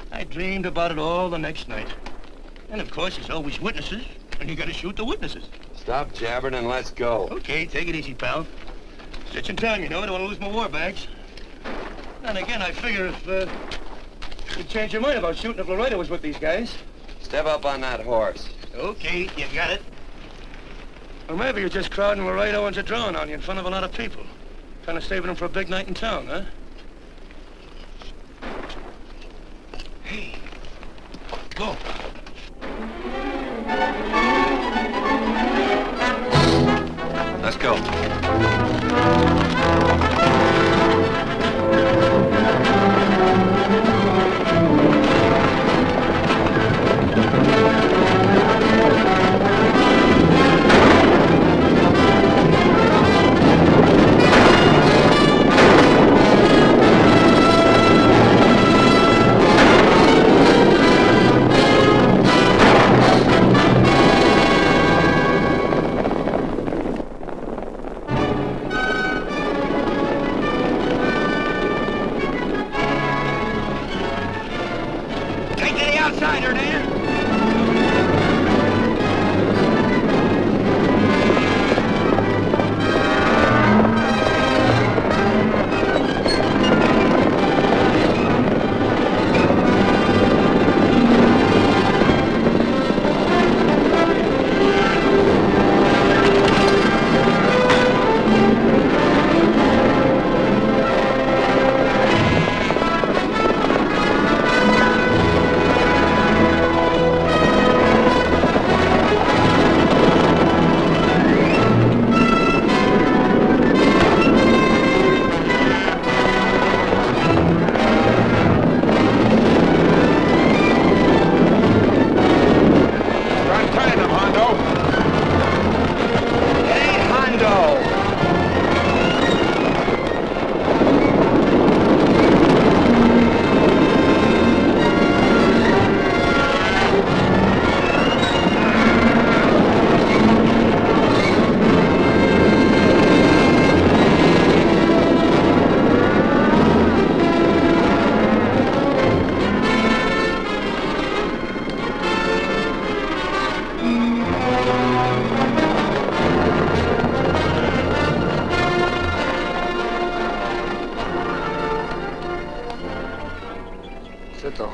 I dreamed about it all the next night. And of course, there's always witnesses, and you gotta shoot the witnesses. Stop jabbering and let's go. Okay, take it easy, pal. Stitching time, you know. I don't want to lose my war bags. And again, I figure if you'd change your mind about shooting if Laredo was with these guys. Step up on that horse. Okay, you got it. Or maybe you're just crowding Laredo into drawing on you in front of a lot of people. Trying to save them for a big night in town, huh? Hey, go. Let's go.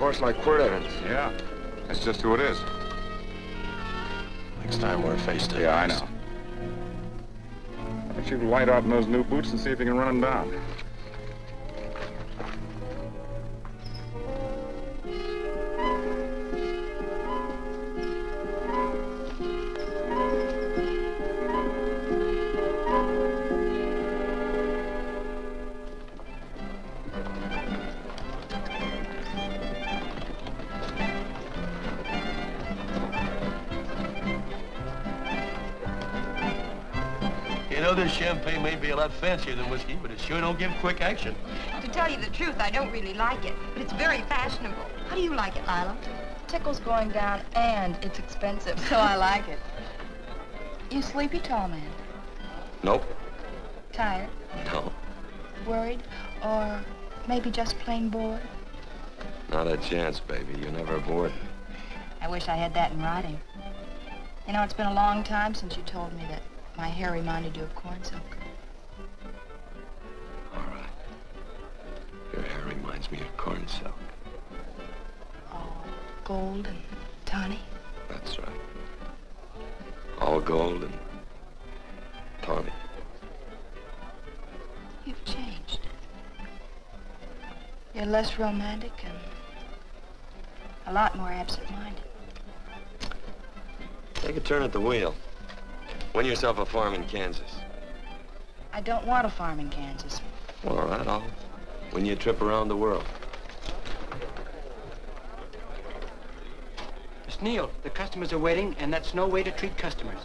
horse like Quirt Evans. Yeah, that's just who it is. Next time we're face to face. Yeah, I know. Why don't you light out in those new boots and see if you can run him down? You know, this champagne may be a lot fancier than whiskey, but it sure don't give quick action. To tell you the truth, I don't really like it, but it's very fashionable. How do you like it, Lila? Tickle's going down, and it's expensive, so I like it. You sleepy, tall man? Nope. Tired? No. Worried? Or maybe just plain bored? Not a chance, baby. You're never bored. I wish I had that in writing. You know, it's been a long time since you told me that my hair reminded you of corn silk. All right. Your hair reminds me of corn silk. All gold and tawny. That's right. All gold and tawny. You've changed. You're less romantic and a lot more absent-minded. Take a turn at the wheel. Win yourself a farm in Kansas. I don't want a farm in Kansas. Well, all right, I'll win you a trip around the world. Miss Neal, the customers are waiting, and that's no way to treat customers.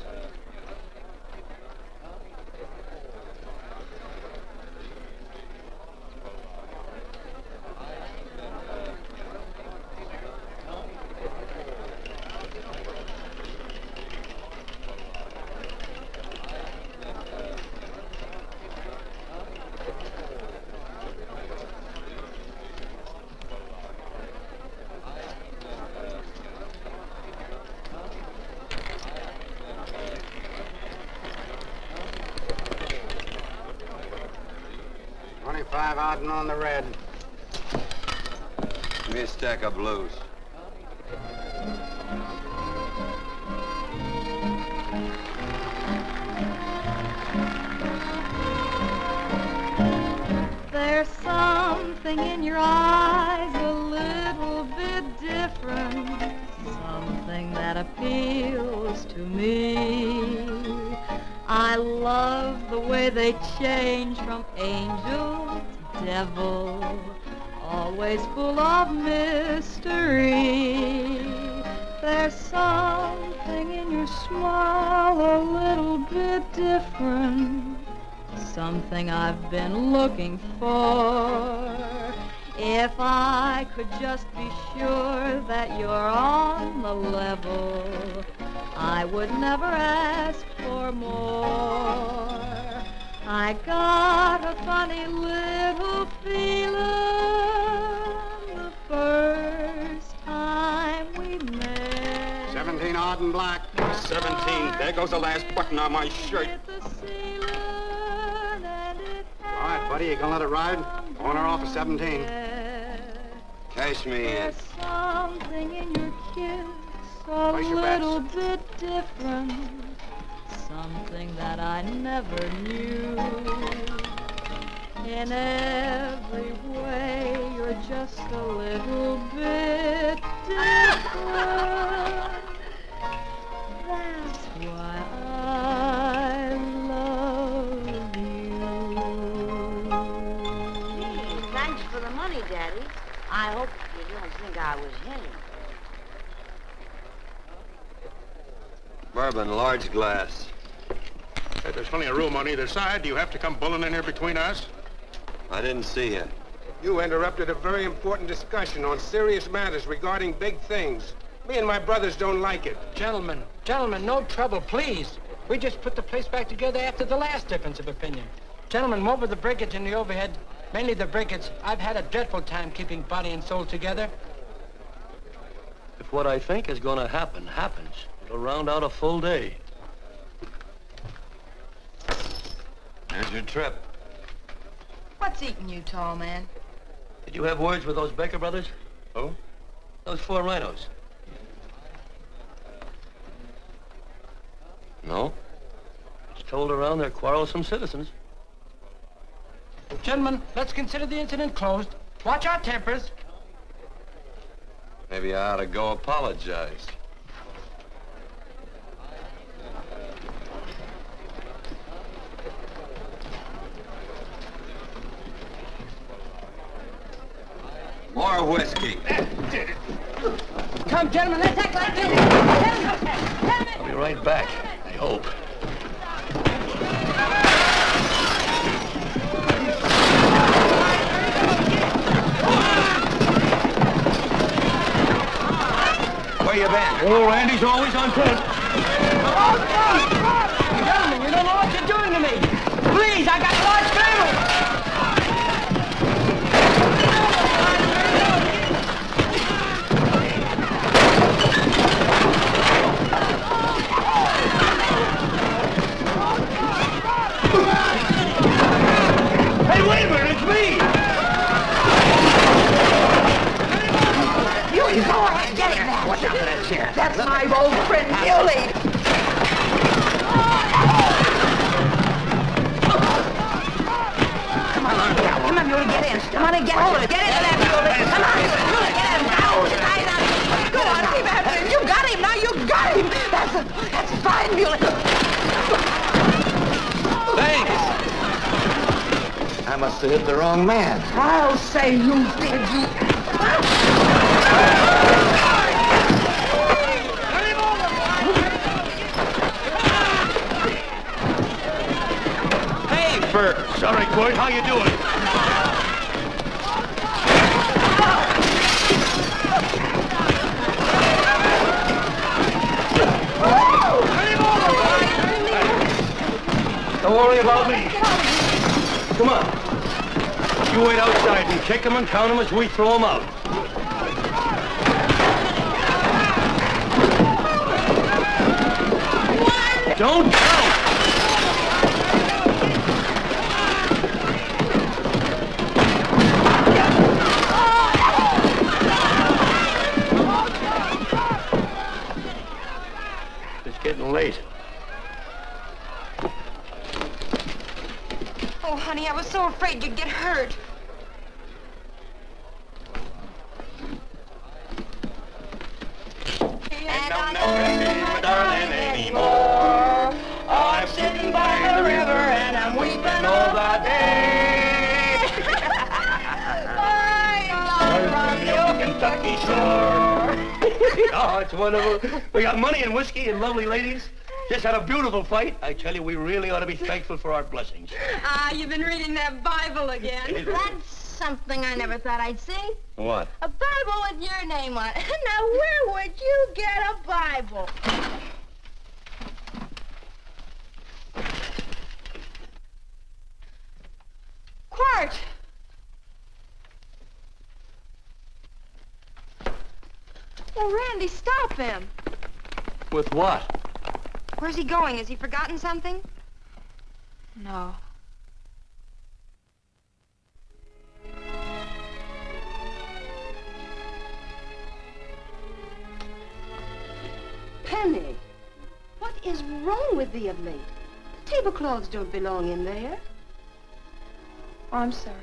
Out and on the red. Give me a stack of blues. There's something in your eyes a little bit different, something that appeals to me. I love the way they change from angel to devil, always full of mystery. There's something in your smile a little bit different, something I've been looking for. If I could just be sure that you're on the level, I would never ask for more. I got a funny little feeling the first time we met. 17 odd and black. 17. There goes the last button on my shirt. All right, buddy, you gonna let it ride? On or off of 17. Cash me in. There's something in your kiss a Place your little bets. bit different, something that I never knew. In every way, you're just a little bit different. That's why I love you. Thanks for the money, Daddy. I hope you don't think I was hitting. Bourbon, large glass. Hey, there's plenty of room on either side. Do you have to come bulling in here between us? I didn't see you. You interrupted a very important discussion on serious matters regarding big things. Me and my brothers don't like it. Gentlemen, no trouble, please. We just put the place back together after the last difference of opinion. Gentlemen, what with the breakage and the overhead, mainly the breakage, I've had a dreadful time keeping body and soul together. If what I think is going to happen happens, it'll round out a full day. There's your trip. What's eating you, tall man? Did you have words with those Baker brothers? Oh? Those 4 rhinos. No. It's told around they're quarrelsome citizens. Gentlemen, let's consider the incident closed. Watch our tempers. Maybe I ought to go apologize. More whiskey. Come, gentlemen, let's act like this. I'll be right back, I hope. Where you been? Oh, Randy's always on foot. Gentlemen, you don't know what you're doing to me. Please, I got a large family. Hey, wait a minute, it's me! You go ahead, get in there. Watch out for that chair. That's my old friend, Muley. Come on, Muley, get in. Come on and get hold of it. Get into that, Muley. Come on, Muley, get in. Go on, keep after him. You got him, now you got him. That's fine, Muley. Thanks. I must have hit the wrong man. I'll say you did, you. Hey, Bert. Sorry, Quirt, how you doing? Don't worry about me. Come on. You wait outside and kick them and count them as we throw them out. Don't count! It's getting late. Oh, honey, I was so afraid you'd get hurt. And I'm not my darling anymore. I'm sitting by the river and I'm weeping all the day. From the old Kentucky shore. Oh, it's wonderful. We got money and whiskey and lovely ladies. Just had a beautiful fight. I tell you, we really ought to be thankful for our blessings. Ah, you've been reading that Bible again. That's something I never thought I'd see. What? A Bible with your name on it. Now, where would you get a Bible? Quirt! Oh, Randy, stop him. With what? Where's he going? Has he forgotten something? No. Penny, what is wrong with thee of late? Tablecloths don't belong in there. Oh, I'm sorry.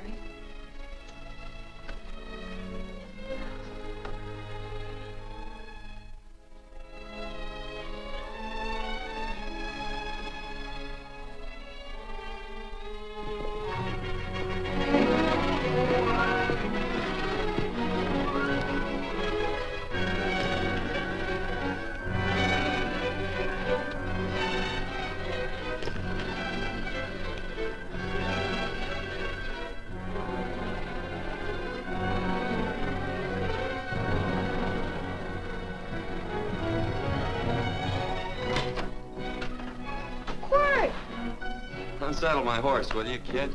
Unsaddle my horse, will you, kid?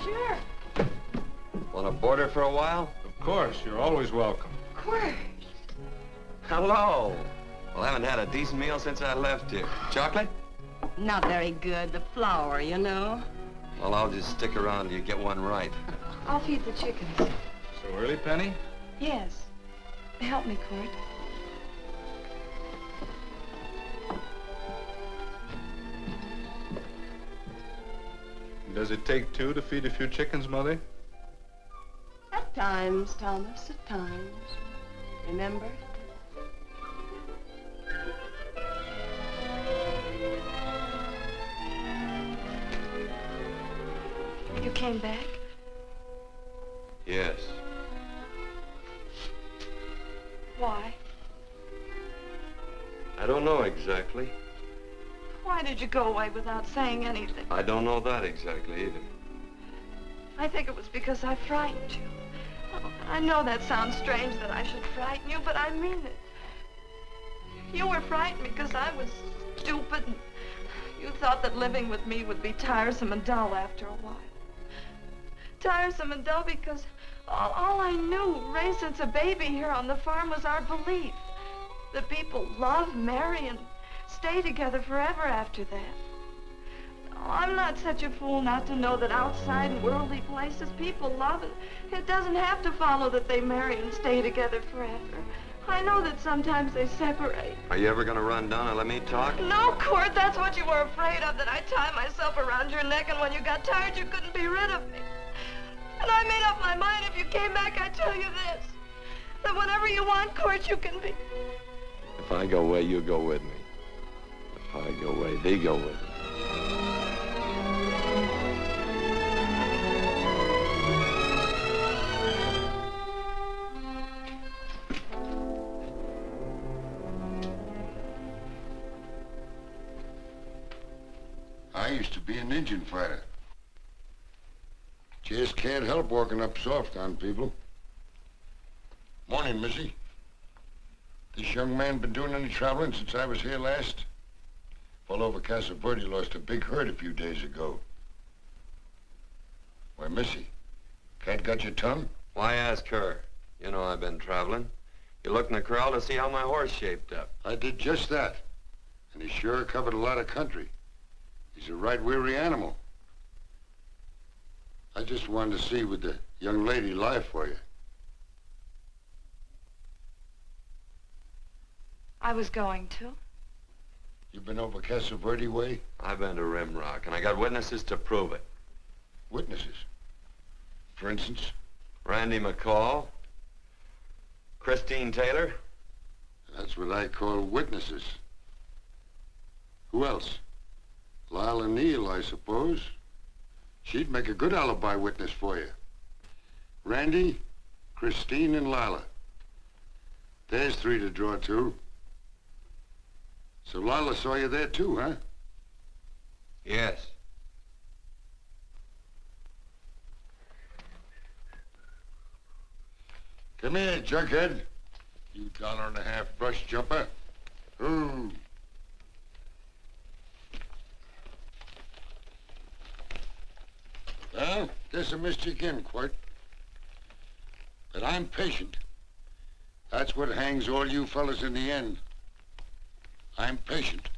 Sure. Want to board her for a while? Of course, you're always welcome. Quirt. Hello. Well, I haven't had a decent meal since I left here. Chocolate? Not very good. The flour, you know. Well, I'll just stick around till you get one right. I'll feed the chickens. So early, Penny? Yes. Help me, Quirt. Does it take two to feed a few chickens, Mother? At times, Thomas, at times. Remember? You came back? Yes. Why? I don't know exactly. Why did you go away without saying anything? I don't know that exactly either. I think it was because I frightened you. Oh, I know that sounds strange that I should frighten you, but I mean it. You were frightened because I was stupid, and you thought that living with me would be tiresome and dull after a while. Tiresome and dull because all I knew, raised since a baby here on the farm, was our belief that people love, marry, and stay together forever after that. Oh, I'm not such a fool not to know that outside in worldly places people love, and it doesn't have to follow that they marry and stay together forever. I know that sometimes they separate. Are you ever going to run down and let me talk? No, Quirt, that's what you were afraid of, that I'd tie myself around your neck, and when you got tired, you couldn't be rid of me. And I made up my mind, if you came back, I'd tell you this, that whenever you want, Quirt, you can be. If I go away, you go with me. If I go away, they go with me. I used to be an Indian fighter. Just can't help walking up soft on people. Morning, Missy. This young man been doing any traveling since I was here last? Fellow over Casa Verde lost a big herd a few days ago. Why, Missy, cat got your tongue? Why ask her? You know I've been traveling. You looked in the corral to see how my horse shaped up. I did just that. And he sure covered a lot of country. He's a right weary animal. I just wanted to see would the young lady lie for you. I was going to. You been over Casa Verde way? I've been to Rimrock, and I got witnesses to prove it. Witnesses? For instance? Randy McCall, Christine Taylor. That's what I call witnesses. Who else? Lila Neal, I suppose. She'd make a good alibi witness for you. Randy, Christine, and Lila. There's three to draw to. So Lila saw you there too, huh? Yes. Come here, junkhead. You $1.50 brush jumper. Ooh. Well, guess I missed you again, Quirt. But I'm patient. That's what hangs all you fellas in the end. I'm patient.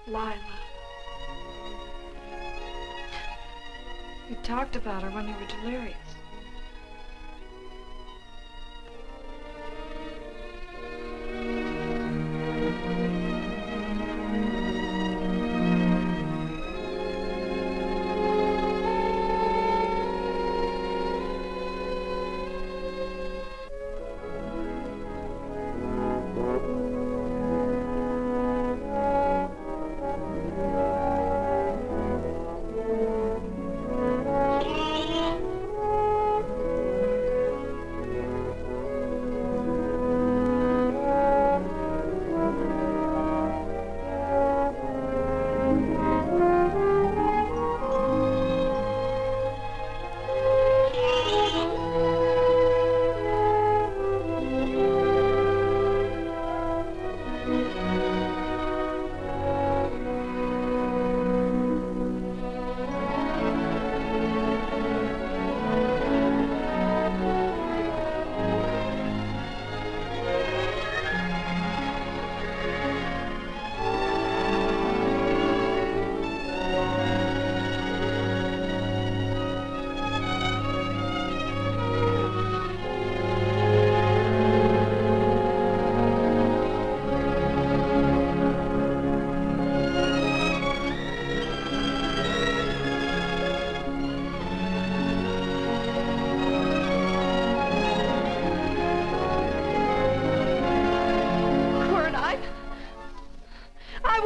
Lila. You talked about her when you were delirious.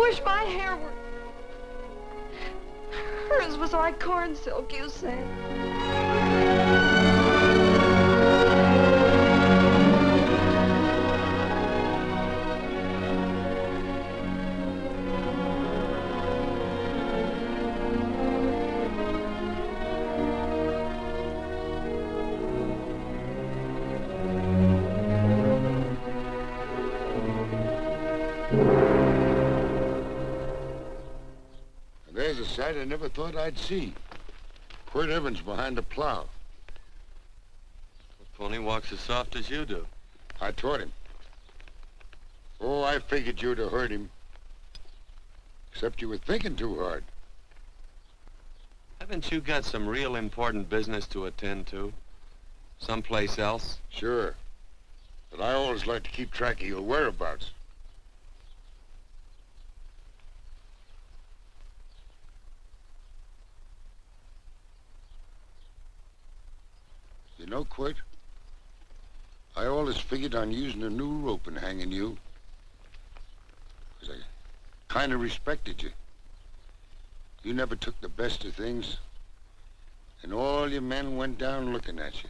wish my hair were... Hers was like corn silk, you said. There's a sight I never thought I'd see. Quirt Evans behind the plow. The pony walks as soft as you do. I taught him. Oh, I figured you'd have heard him. Except you were thinking too hard. Haven't you got some real important business to attend to? Someplace else? Sure. But I always like to keep track of your whereabouts. You know, Quirt, I always figured on using a new rope and hanging you. 'Cause I kind of respected you. You never took the best of things, and all your men went down looking at you.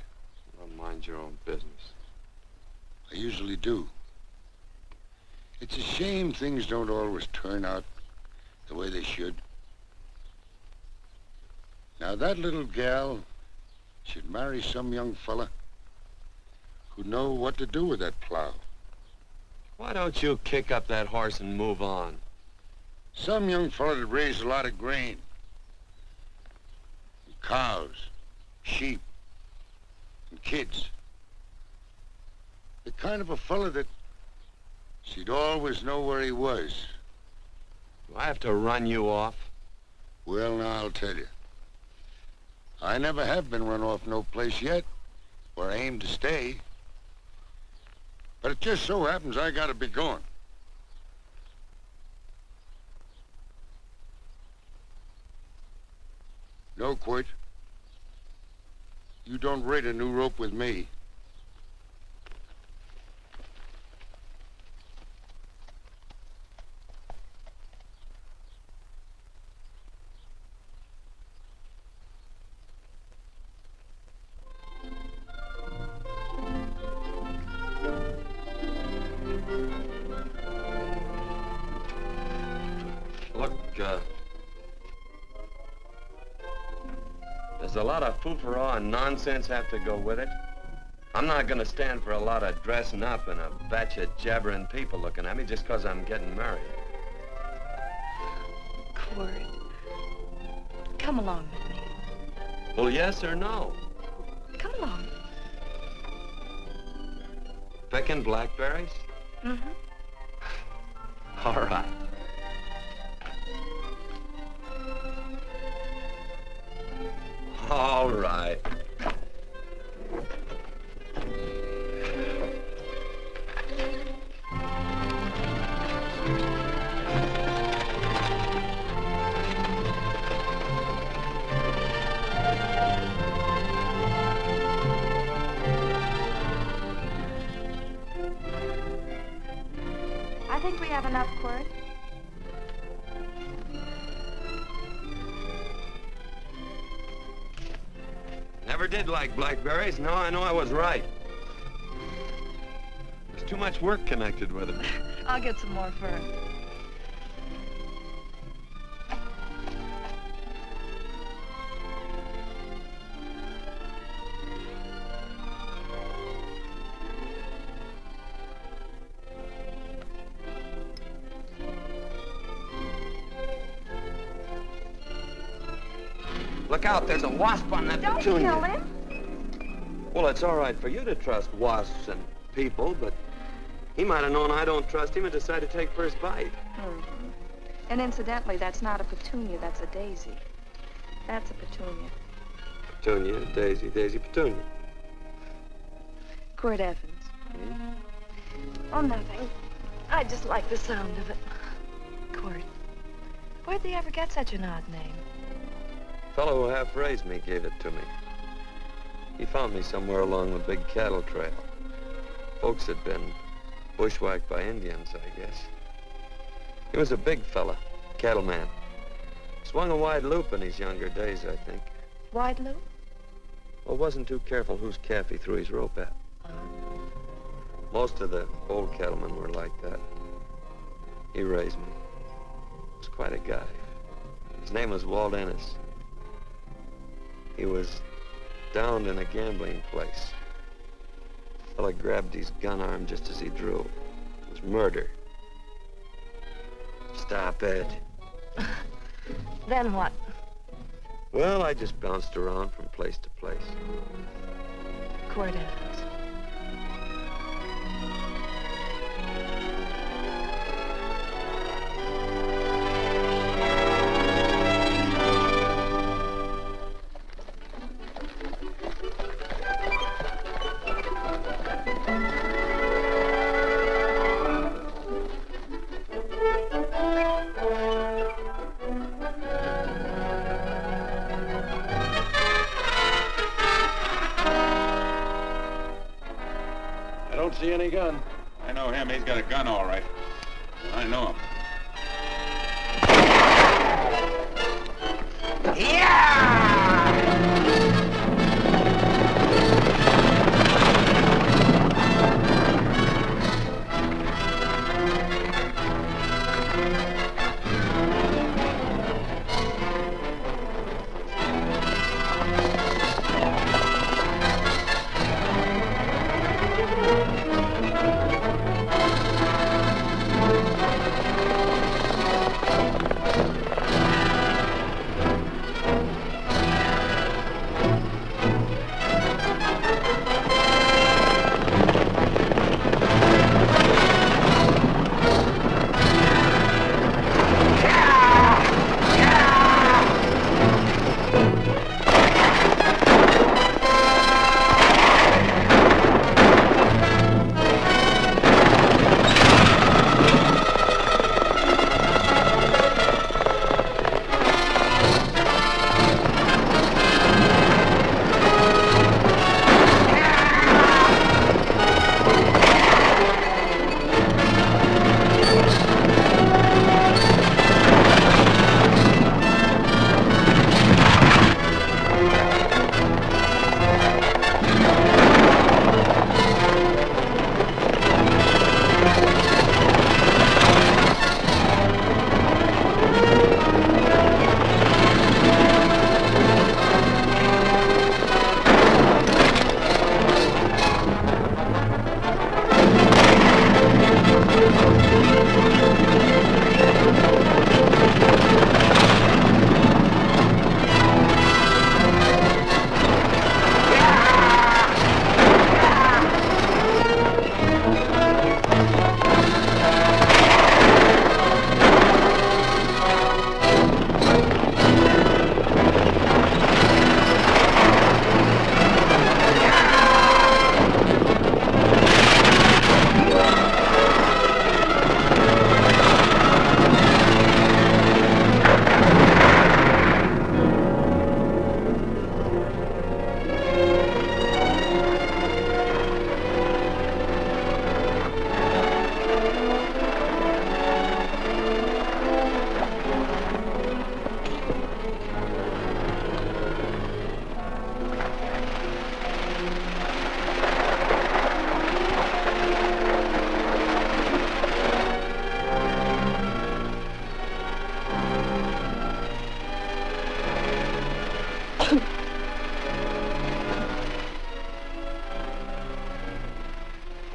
Well, mind your own business. I usually do. It's a shame things don't always turn out the way they should. Now, that little gal should marry some young fella who'd know what to do with that plow. Why don't you kick up that horse and move on? Some young fella that raised a lot of grain. And cows, sheep, and kids. The kind of a fella that she'd always know where he was. Do I have to run you off? Well, now, I'll tell you. I never have been run off no place yet, where I aim to stay. But it just so happens I gotta be going. No, Quirt. You don't raid a new rope with me. Look, there's a lot of foo-for-all and nonsense have to go with it. I'm not gonna stand for a lot of dressing up and a batch of jabbering people looking at me just 'cause I'm getting married. Quirt, come along with me. Well, yes or no? Come along. Picking blackberries? Mm-hmm. All right. All right. I think we have enough, Quirt. Never did like blackberries. Now I know I was right. There's too much work connected with it. I'll get some more fern. Look out, there's a wasp on that petunia. Don't kill him. Well, it's all right for you to trust wasps and people, but he might have known I don't trust him and decided to take first bite. Mm-hmm. And incidentally, that's not a petunia, that's a daisy. That's a petunia. Petunia, daisy, daisy, petunia. Quirt Evans. Oh, nothing. I just like the sound of it. Quirt. Where'd they ever get such an odd name? The fellow who half-raised me gave it to me. He found me somewhere along the big cattle trail. Folks had been bushwhacked by Indians, I guess. He was a big fella, cattleman. Swung a wide loop in his younger days, I think. Wide loop? Well, wasn't too careful whose calf he threw his rope at. Most of the old cattlemen were like that. He raised me. He was quite a guy. His name was Walt Ennis. He was downed in a gambling place. The fella grabbed his gun arm just as he drew. It was murder. Stop it. Then what? Well, I just bounced around from place to place. Quirt Evans. See any gun? I know him. He's got a gun, all right. I know him.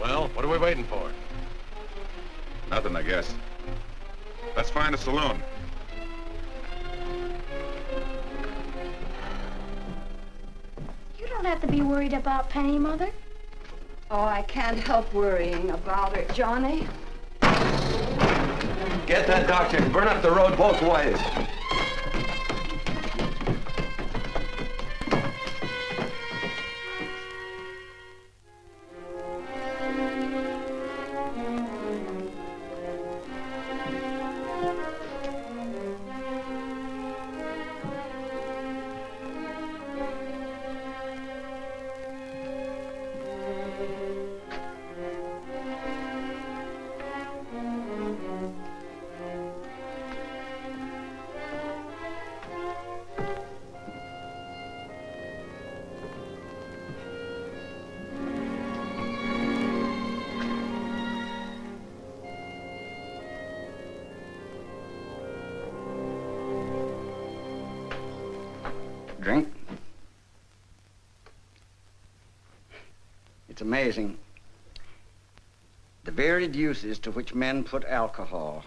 Well, what are we waiting for? Nothing, I guess. Let's find a saloon. You don't have to be worried about Penny, Mother. Oh, I can't help worrying about her, Johnny. Get that doctor and burn up the road both ways. It's amazing. The varied uses to which men put alcohol.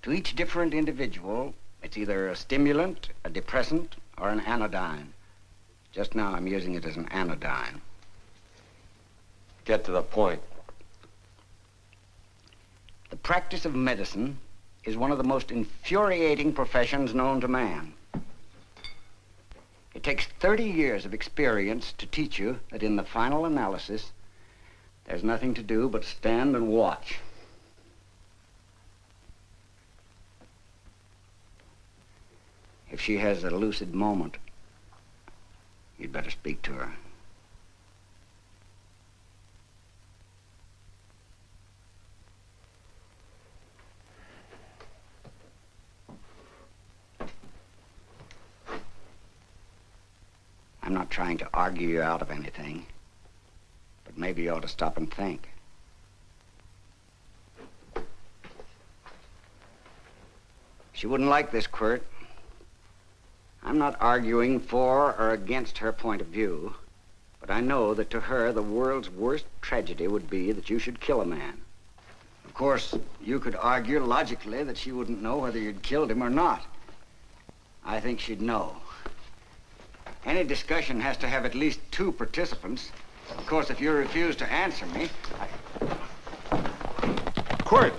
To each different individual, it's either a stimulant, a depressant, or an anodyne. Just now, I'm using it as an anodyne. Get to the point. The practice of medicine is one of the most infuriating professions known to man. It takes 30 years of experience to teach you that in the final analysis, there's nothing to do but stand and watch. If she has a lucid moment, you'd better speak to her. I'm not trying to argue you out of anything, but maybe you ought to stop and think. She wouldn't like this, Quirt. I'm not arguing for or against her point of view, but I know that to her, the world's worst tragedy would be that you should kill a man. Of course, you could argue logically that she wouldn't know whether you'd killed him or not. I think she'd know. Any discussion has to have at least 2 participants. Of course, if you refuse to answer me, Quirt!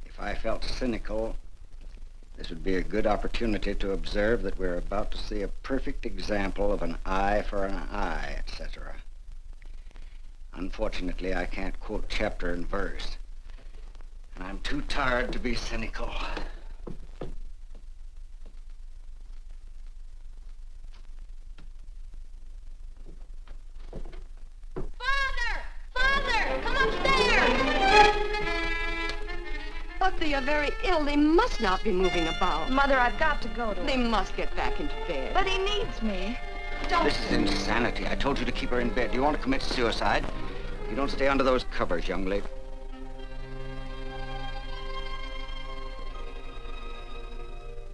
If I felt cynical, this would be a good opportunity to observe that we're about to see a perfect example of an eye for an eye, etc. Unfortunately, I can't quote chapter and verse, and I'm too tired to be cynical. But they are very ill. They must not be moving about. Mother, I've got to go to They must get back into bed. But he needs me. Don't. This is insanity. I told you to keep her in bed. Do you want to commit suicide? You don't stay under those covers, young lady.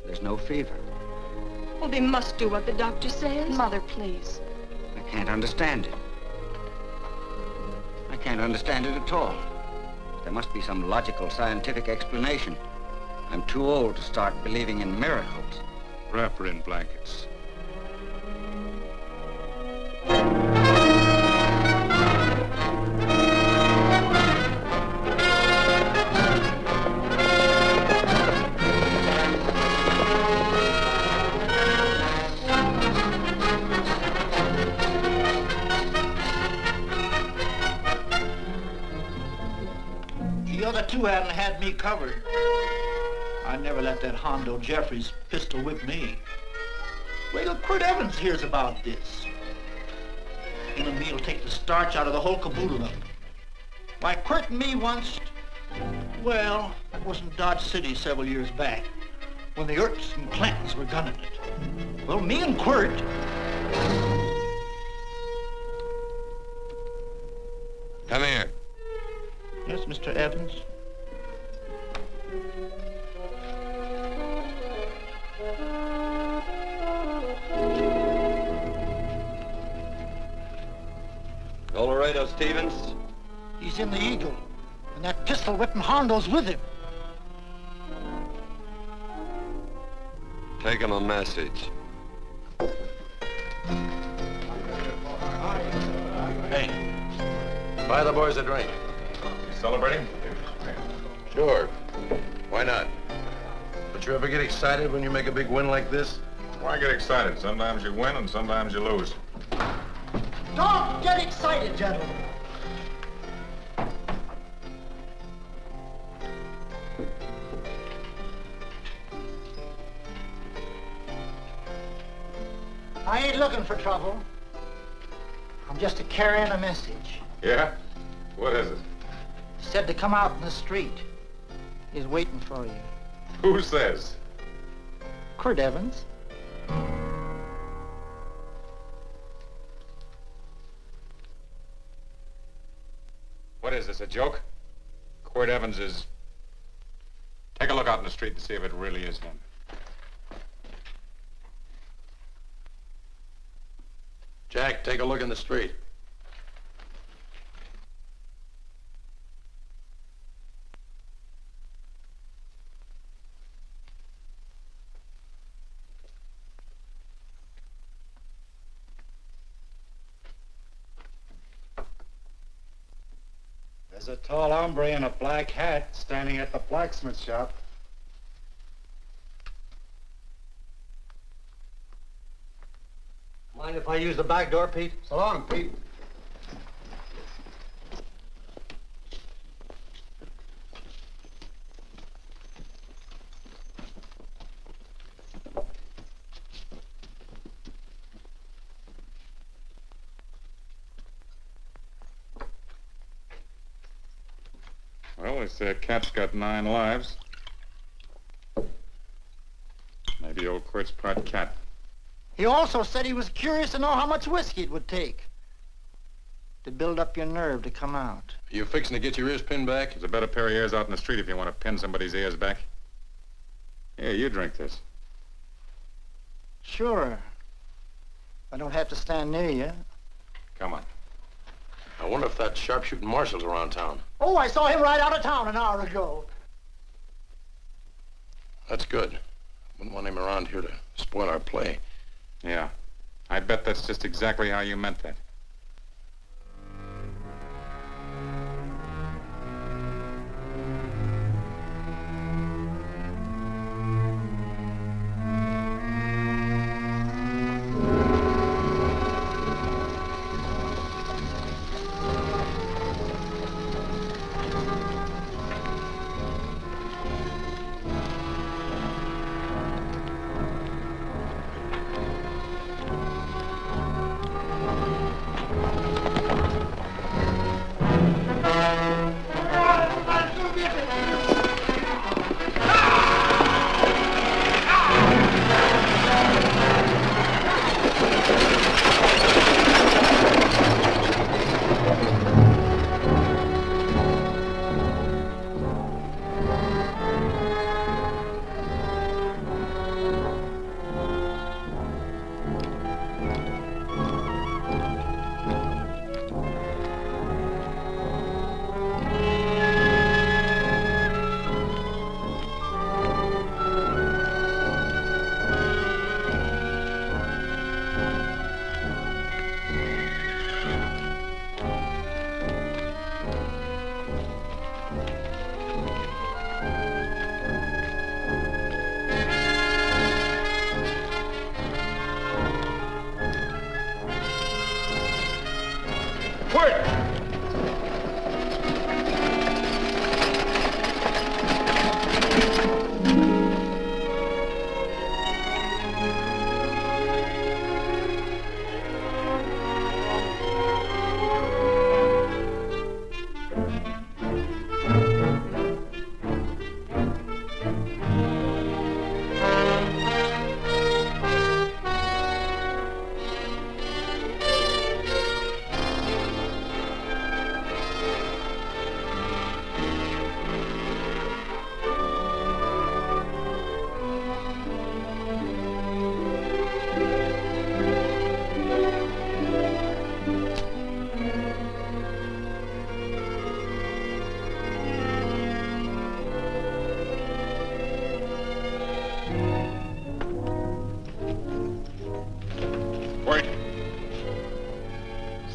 There's no fever. Well, they must do what the doctor says. Mother, please. I can't understand it. I can't understand it at all. There must be some logical, scientific explanation. I'm too old to start believing in miracles. Wrap her in blankets. The other 2 hadn't had me covered. I never let that Hondo Jeffries pistol whip me. Wait till Quirt Evans hears about this. Him and me'll take the starch out of the whole caboodle of it. Why, Quirt and me once, well, that was in Dodge City several years back, when the Earps and Clantons were gunning it. Well, me and Quirt... Come here. Yes, Mr. Evans? Colorado Stevens? He's in the Eagle, and that pistol-whipping Hondo's with him. Take him a message. Hey, buy the boys a drink. Celebrating? Sure. Why not? But you ever get excited when you make a big win like this? Why get excited? Sometimes you win and sometimes you lose. Don't get excited, gentlemen. I ain't looking for trouble. I'm just carrying a message. Yeah? What is it? Said to come out in the street. He's waiting for you. Who says? Quirt Evans. What is this, a joke? Quirt Evans is... Take a look out in the street and see if it really is him. Jack, take a look in the street. There's a tall hombre in a black hat standing at the blacksmith shop. Mind if I use the back door, Pete? So long, Pete. Well, they say a cat's got 9 lives. Maybe old Quirt's part cat. He also said he was curious to know how much whiskey it would take to build up your nerve to come out. Are you fixing to get your ears pinned back? There's a better pair of ears out in the street if you want to pin somebody's ears back. Here, you drink this. Sure. I don't have to stand near you. Come on. I wonder if that sharpshooting marshal's around town. Oh, I saw him right out of town an hour ago. That's good. Wouldn't want him around here to spoil our play. Yeah. I bet that's just exactly how you meant that.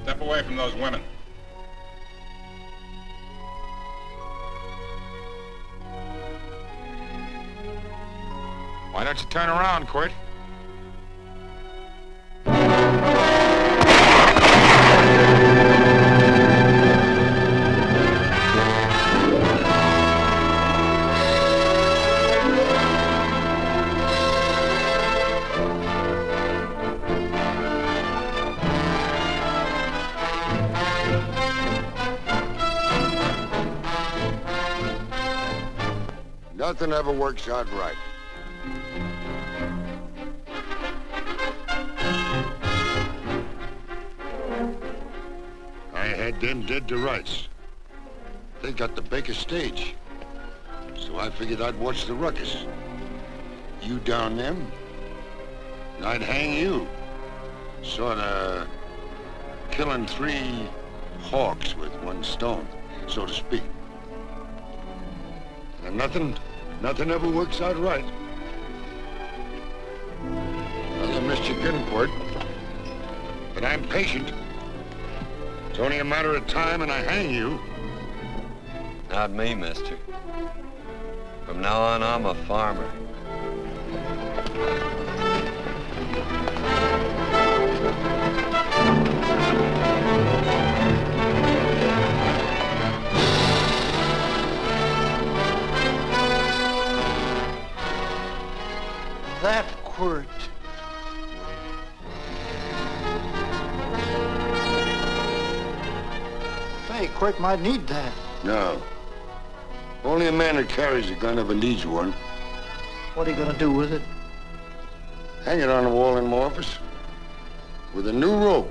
Step away from those women. Why don't you turn around, Quirt? Nothing ever works out right. I had them dead to rights. They got the Baker stage. So I figured I'd watch the ruckus. You down them, and I'd hang you. Sorta killing 3 hawks with 1 stone, so to speak. And nothing ever works out right. Well, I missed you again, Quirt. But I'm patient. It's only a matter of time and I hang you. Not me, mister. From now on, I'm a farmer. That Quirt. Say, Quirt might need that. No. Only a man who carries a gun ever needs one. What are you gonna do with it? Hang it on the wall in my office with a new rope.